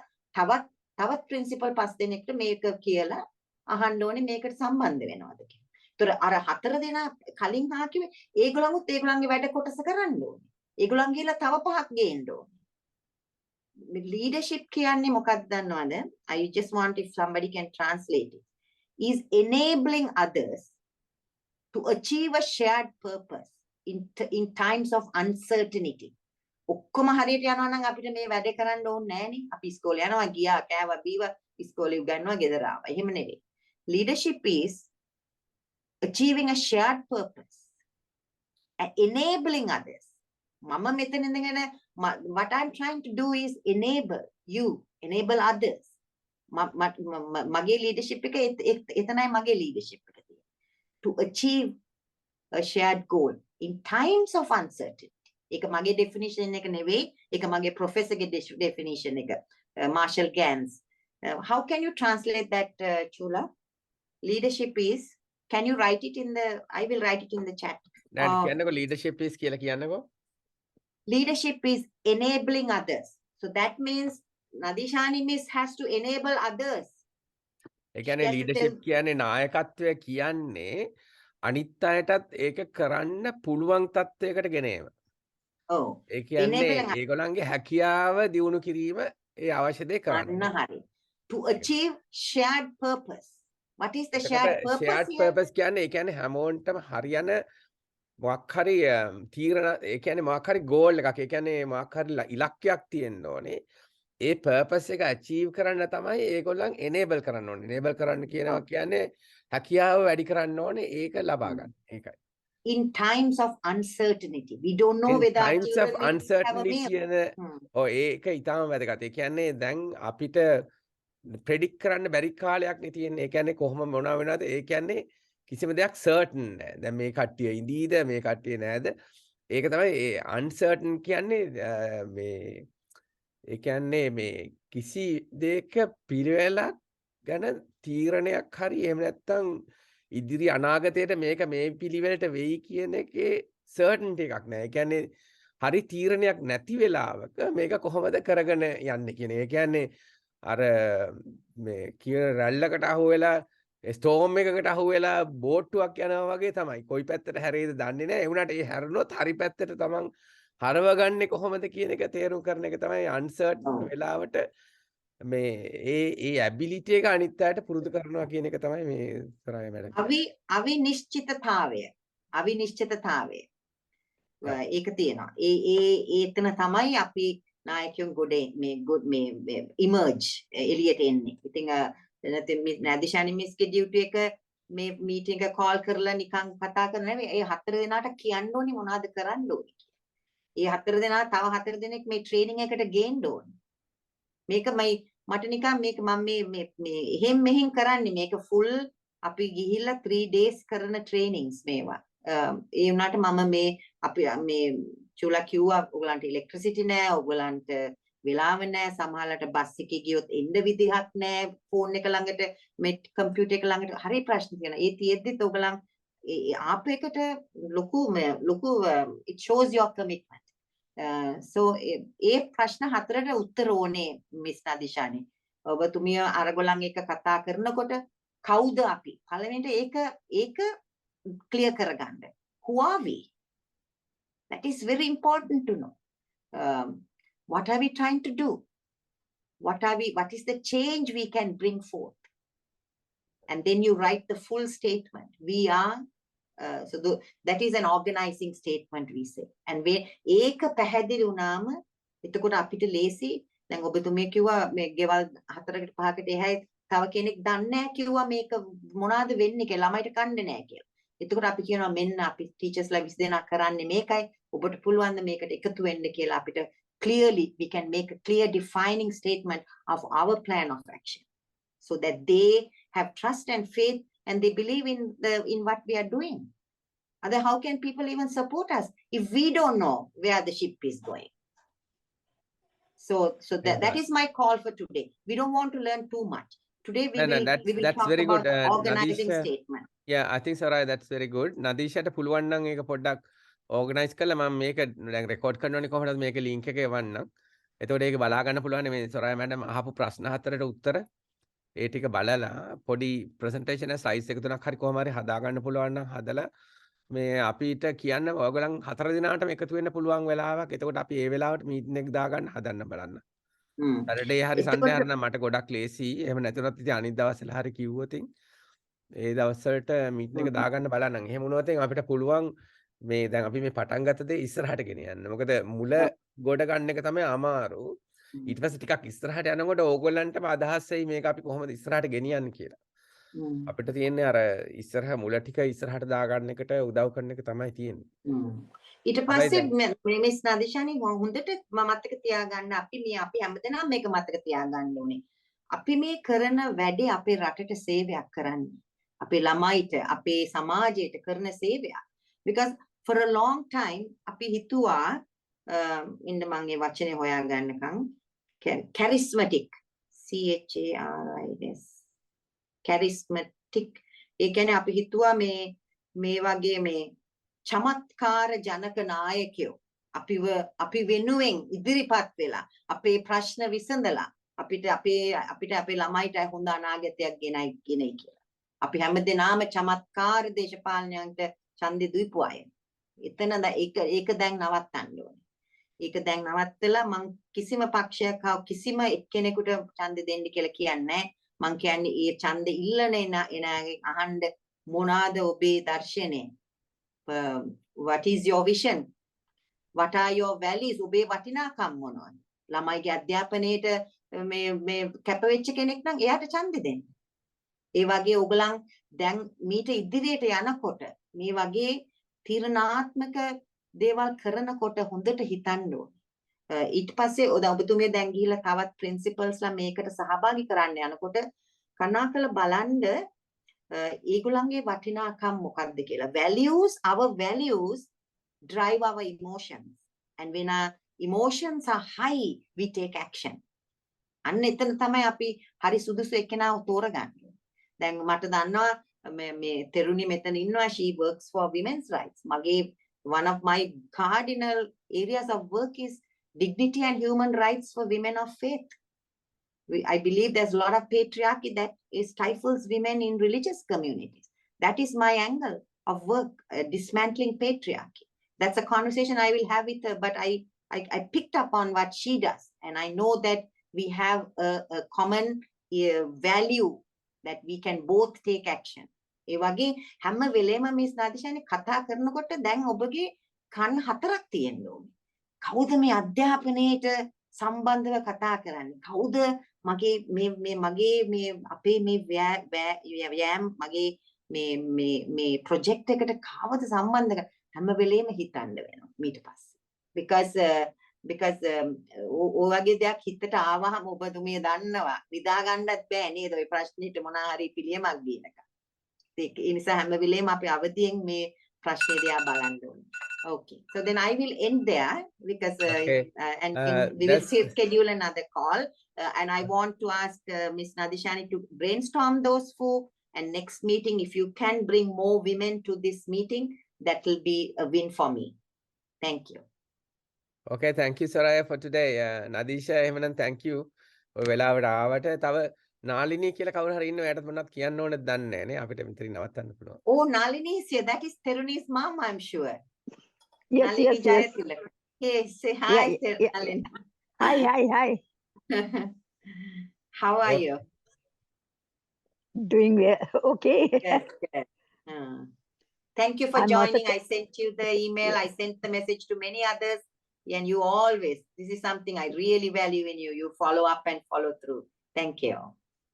Speaker 2: තවත් ප්‍රින්සිපල් 5 දෙනෙක්ට මේක කියලා අහන්න ඕනේ මේකට සම්බන්ධ වෙනවද කියලා. ඒතර අර 4 දෙනා කලින් ආකිවේ ඒගොල්ලන්ගේ වැඩ කොටස කරන්න ඕනේ. ඒගොල්ලන් ගිහලා තව 5ක් ගේන්න ඕනේ. Leadership කියන්නේ මොකක්ද දන්නවද? I just want if somebody can translate it. Is enabling others to achieve a shared purpose in times of uncertainty. ඔක්කොම හරියට යනවා නම් අපිට මේ වැඩ කරන්න ඕනේ නෑනේ. අපි ඉස්කෝලේ යනවා ගියා කෑවා බීවා ඉස්කෝලේ උගන්වනවා ගෙදර ආවා. එහෙම නෙවෙයි. Leadership is achieving a shared purpose and enabling others. Mama මෙතන ඉඳගෙන what I'm trying to do is enable others. මගේ leadership එක එතනයි මගේ leadership එක තියෙන්නේ. To achieve a shared goal in times of uncertainty. ඒක මගේ definition එක නෙවෙයි. ඒක මගේ professor ගේ definition එක. Marshall Gans. How can you translate that, Chula? Leadership is, can you write it in the, I will write it in the chat.
Speaker 1: දැන් කියන්නකෝ leadership is කියලා කියන්නකෝ.
Speaker 2: Leadership is enabling others. So that means Nadishani Miss has to enable others.
Speaker 1: ඒ කියන්නේ leadership කියන්නේ නායකත්වය කියන්නේ අනිත් අයටත් ඒක කරන්න පුළුවන් තත්වයකට ගෙන ඒම.
Speaker 2: Oh.
Speaker 1: ඒ කියන්නේ ඒගොල්ලන්ගේ හැකියාව දියුණු කිරීම ඒ අවශ්‍ය දේ කරන්න.
Speaker 2: හරි. To achieve shared purpose. What is the shared purpose?
Speaker 1: Shared purpose කියන්නේ ඒ කියන්නේ හැමෝන්ටම හරියන මොකක් හරි තීරණ ඒ කියන්නේ මොකක් හරි goal එකක්. ඒ කියන්නේ මොකක් හරි ඉලක්කයක් තියෙන්න ඕනේ. ඒ purpose එක achieve කරන්න තමයි ඒගොල්ලන් enable කරන්න ඕනේ. enable කරන්න කියනවා කියන්නේ හැකියාව වැඩි කරන්න ඕනේ ඒක ලබා ගන්න. ඒකයි.
Speaker 2: In times of uncertainty. We don't know whether
Speaker 1: times of uncertainty කියන ඒක ඊටම වැදගත්. ඒ කියන්නේ දැන් අපිට predict කරන්න බැරි කාලයක් නේ තියෙන්නේ. ඒ කියන්නේ කොහොම මොනවා වෙනවද? ඒ කියන්නේ කිසිම දෙයක් certain නෑ. දැන් මේ කට්ටිය ඉඳීද මේ කට්ටිය නෑද? ඒක තමයි ඒ uncertain කියන්නේ මේ ඒ කියන්නේ මේ කිසි දෙයක පිළිවෙලක් ගැන තීරණයක් හරි එහෙම නැත්නම් ඉදිරි අනාගතයට මේක මේ පිළිවෙලට වෙයි කියන එකේ certainty එකක් නෑ. ඒ කියන්නේ හරි තීරණයක් නැති වෙලාවක මේක කොහොමද කරගෙන යන්නේ කියන. ඒ කියන්නේ අර මේ කියන රැල්ලකට අහු වෙලා ස්ටෝම් එකකට අහු වෙලා බෝට්ටුවක් යනවා වගේ තමයි. කොයි පැත්තට හැරෙයිද දන්නේ නැහැ. ඒ වුණාට ඒ හැරුණොත් හරි පැත්තට තමන් හරවගන්නේ කොහොමද කියන එක තේරුම් කරන එක තමයි අන්සර්ටන් වෙලාවට මේ ඒ ඇබිලිටි එක අනිත් අයට පුරුදු කරනවා කියන එක තමයි මේ Soraya madam.
Speaker 2: අවිනිශ්චිතතාවය. ඒක තියෙනවා. ඒතන තමයි අපි නායකයන් ගොඩේ මේ emerge එළියට එන්නේ. ඉතින් නැත්නම් නැදිෂානි මිස්ගේ ඩියුටි එක මේ මීටින් එක කෝල් කරලා නිකන් කතා කරන නෙවෙයි. ඒ 4 දෙනාට කියන්න ඕනි මොනවද කරන්න ඕනි කියලා. ඒ 4 දෙනා තව 4 දෙනෙක් මේ ට්‍රේනින් එකට ගේන්න ඕනි. මේක මට නිකන් මේක මම මේ එහෙම් මෙහෙම් කරන්නේ මේක ෆුල් අපි ගිහිල්ලා 3 days කරන trainings මේවා. ඒ වුණාට මම මේ අපි මේ චුලා කිව්වා ඔයගලන්ට ඉලෙක්ට්‍රිසිටි නෑ, ඔයගලන්ට වෙලාව නෑ, සමහරවිට බස් එකේ ගියොත් එන්න විදිහක් නෑ, ෆෝන් එක ළඟට මේ කම්පියුටර් එක ළඟට හරි ප්‍රශ්න තියෙනවා. ඒ තියෙද්දිත් ඔයගලන් ආපේකට ලොකු it shows your commitment. So ඒ ප්‍රශ්න 4ට උත්තර ඕනේ මිස් නදිෂානි. ඔබතුමිය අරගොල්ලන් එක කතා කරනකොට කවුද අපි? පළවෙනිට ඒක clear කරගන්න. Who are we? That is very important to know. What are we trying to do? What is the change we can bring forth? And then you write the full statement. We are, that is an organizing statement we say. And ඒක පැහැදිලි වුණාම එතකොට අපිට ලේසි. දැන් ඔබතුමිය කිව්වා මේ ගෙවල් 4කට 5කට එහායි තව කෙනෙක් දන්නේ නැහැ කිව්වා මේක මොනවද වෙන්නේ කියලා ළමයිට කන්නේ නැහැ කියලා. එතකොට අපි කියනවා මෙන්න අපි ටීචර්ස්ලා 20 දෙනා කරන්නේ මේකයි. ඔබට පුළුවන් ද මේකට එකතු වෙන්න කියලා අපිට clearly we can make a clear defining statement of our plan of action so that they have trust and faith and they believe in what we are doing. Other how can people even support us if we don't know where the ship is going? So that is my call for today. We don't want to learn too much. Today we will
Speaker 1: that's
Speaker 2: talk
Speaker 1: very
Speaker 2: about
Speaker 1: good.
Speaker 2: organizing
Speaker 1: Nadisha,
Speaker 2: statement.
Speaker 1: Yeah, I think Soraya, that's very good. Nadishaට පුළුවන් නම් ඒක පොඩ්ඩක් organize කරලා මම මේක දැන් record කරනෝනේ කොහොමද මේක link එක එවන්නම්. එතකොට ඒක බලා ගන්න පුළුවන් මේ Soraya madam අහපු ප්‍රශ්න 4ට උත්තර ඒ ටික බලලා පොඩි presentation එක slides එක තුනක් හරි කොහොම හරි හදා ගන්න පුළුවන් නම් හදලා මේ අපිට කියන්න ඔයගොල්ලන් 4 දිනාටම එකතු වෙන්න පුළුවන් වෙලාවක්. එතකොට අපි ඒ වෙලාවට meeting එක දාගන්න හදන්න බලන්න. සැටර්ඩේ හරි සන්ඩේ හරි නම් මට ගොඩක් ලේසි. එහෙම නැතුනත් ඉතින් අනිත් දවස්වල හරි කිව්වොත් ඒ දවස්වලට මීටින් එක දාගන්න බලන්නම්. එහෙම වුණොත් අපිට පුළුවන් මේ දැන් අපි මේ පටන් ගත්ත දේ ඉස්සරහට ගෙන යන්න. මොකද මුල ගොඩ ගන්න එක තමයි අමාරු. ඊට පස්සේ ටිකක් ඉස්සරහට යනකොට ඕගොල්ලන්ටම අදහස් එයි මේක අපි කොහොමද ඉස්සරහට ගෙනියන්නේ කියලා. අපිට තියෙන්නේ අර ඉස්සරහ මුල ටික ඉස්සරහට දාගන්න එකට උදව් කරන එක තමයි තියෙන්නේ.
Speaker 2: ඊට පස්සේ මිස් නදිෂානි හොඳට මතක තියාගන්න අපි හැමදෙනාම මේක මතක තියාගන්න ඕනේ. අපි මේ කරන වැඩේ අපේ රටට සේවයක් කරන්නේ. අපේ ළමයිට අපේ සමාජයට කරන සේවයක්. Because for a long time අපි හිතුවා ඉන්න මම මේ වචනේ හොයාගන්නකම් charismatic CHARIS charismatic ඒ කියන්නේ අපි හිතුවා මේ වගේ මේ චමත්කාර ජනක නායකයෝ අපි වෙනුවෙන් ඉදිරිපත් වෙලා අපේ ප්‍රශ්න විසඳලා අපිට අපේ ළමයිට හොඳ අනාගතයක් ගෙනයි කියලා. අපි හැමදෙනාම චමත්කාර දේශපාලනයන්ට ඡන්දෙ දීපු අය. එතන ඒක දැන් නවත්තන්න ඕනේ. ඒක දැන් නවත්තලා මං කිසිම පක්ෂයක් හා කිසිම එක්කෙනෙකුට ඡන්දෙ දෙන්න කියලා කියන්නේ නැහැ. මං කියන්නේ ඒ ඡන්දෙ ඉල්ලන එනාගෙන් අහන්න මොනවාද ඔබේ දර්ශනය? What is your vision? What are your values? ඔබේ වටිනාකම් මොනවද? ළමයිගේ අධ්‍යාපනයේට මේ කැපවෙච්ච කෙනෙක් නම් එයාට ඡන්දෙ දෙන්න. ඒ වගේ ඔයගලන් දැන් මීට ඉදිරියට යනකොට මේ වගේ තීරණාත්මක දේවල් කරනකොට හොඳට හිතන්න ඕනේ. ඊට පස්සේ ඔබතුමිය දැන් ගිහිල්ලා තවත් ප්‍රින්සිපල්ස්ලා මේකට සහභාගී කරන්න යනකොට කරුණාකර බලන්න ඒගොල්ලන්ගේ වටිනාකම් මොකක්ද කියලා. Our values drive our emotions. And when our emotions are high, we take action. අන්න එතන තමයි අපි හරි සුදුසු එක්කෙනාව තෝරගන්නේ. දැන් මට දන්නවා මේ තෙරුණි මෙතන ඉන්නවා, she works for women's rights. One of my cardinal areas of work is dignity and human rights for women of faith. I believe there's a lot of patriarchy that stifles women in religious communities. That is my angle of work, dismantling patriarchy. That's a conversation I will have with her, but I picked up on what she does. And I know that we have a common value that we can both take action. ඒ වගේ හැම වෙලේම miss නාදිෂානි කතා කරනකොට දැන් ඔබගේ කන් 4ක් තියෙන්න ඕනේ. කවුද මේ අධ්‍යාපනයේට සම්බන්ධව කතා කරන්නේ? කවුද මගේ අපේ මේ වෑයම් මගේ මේ ප්‍රොජෙක්ට් එකට කවුද සම්බන්ධ හැම වෙලේම හිතන්න වෙනවා ඊට පස්සේ. because ඔය වගේ දෙයක් හිතට ආවහම ඔබතුමිය දන්නවා විදා ගන්නත් බෑ නේද ඔය ප්‍රශ්නෙට මොන හරි පිළියමක් දීනක. ඒ නිසා හැම වෙලේම අපි අවදියෙන් මේ ප්‍රශ්නේ දිහා බලන්න ඕනේ. Okay, so then I will end there because and we will schedule another call and I want to ask Miss Nadishani to brainstorm those four, and next meeting if you can bring more women to this meeting, that will be a win for me. Thank you.
Speaker 1: Okay, thank you Soraya for today. Nadisha එහෙමනම් thank you. ඔය වෙලාවට ආවට තව නාලිනී කියලා කවුරු හරි ඉන්නව එයාට මොනවද කියන්න ඕනද දන්නේ නැහැ නේ අපිට මෙතනින් නවත්තන්න පුළුවන්.
Speaker 2: Oh, Nalini is here. That is Teruni's mom, I'm sure.
Speaker 6: Yes,
Speaker 2: Nalini
Speaker 6: yes, yes.
Speaker 2: Jayathilak. Hey, say hi, Nalini.
Speaker 6: Hi.
Speaker 2: How are
Speaker 1: Okay.
Speaker 2: you?
Speaker 6: Doing well. Okay.
Speaker 2: Good. Thank you for
Speaker 6: I'm
Speaker 2: joining.
Speaker 6: also-
Speaker 2: I sent you the email. I sent the message to many others. And you always, this is something I really value in you. You follow up and follow through. Thank you.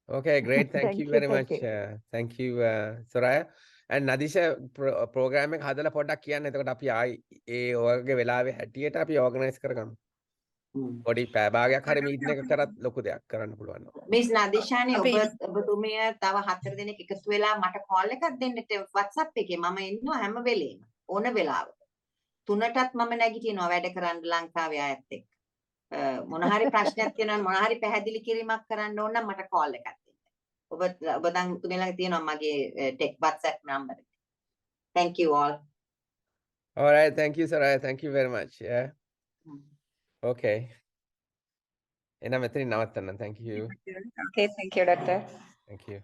Speaker 1: Okay, great. Thank you very
Speaker 6: thank
Speaker 1: much.
Speaker 6: you.
Speaker 1: Thank you Soraya. And Nadisha program එක හදලා පොඩ්ඩක් කියන්න. එතකොට අපි ආයි ඒ ඔයගේ වෙලාවේ හැටියට අපි organize කරගමු. පොඩි පැය භාගයක් හරි මීටින් එක කරත් ලොකු දෙයක් කරන්න පුළුවන්.
Speaker 2: Miss Nadishani,
Speaker 5: අපි-
Speaker 2: ඔබතුමිය තව 4 දෙනෙක් එකතු වෙලා මට call එකක් දෙන්න WhatsApp එකේ. මම ඉන්නවා හැම වෙලේම. ඕන වෙලාවක. 3ටත් මම නැගිටිනවා වැඩ කරන්න ලංකාවේ අයත් එක්ක. මොන හරි ප්‍රශ්නයක් තියෙනවා මොන හරි පැහැදිලි කිරීමක් කරන්න ඕන නම් මට call එකක් දෙන්න. ඔබ දැන් තුමෙලා තියෙනවා මගේ WhatsApp number එක. Thank you all.
Speaker 1: All right, thank you Soraya. Thank you very much. Yeah. Okay. එනම් මෙතනින් නවත්තන්න. Thank you.
Speaker 5: Okay, thank you, Doctor.
Speaker 1: Thank you.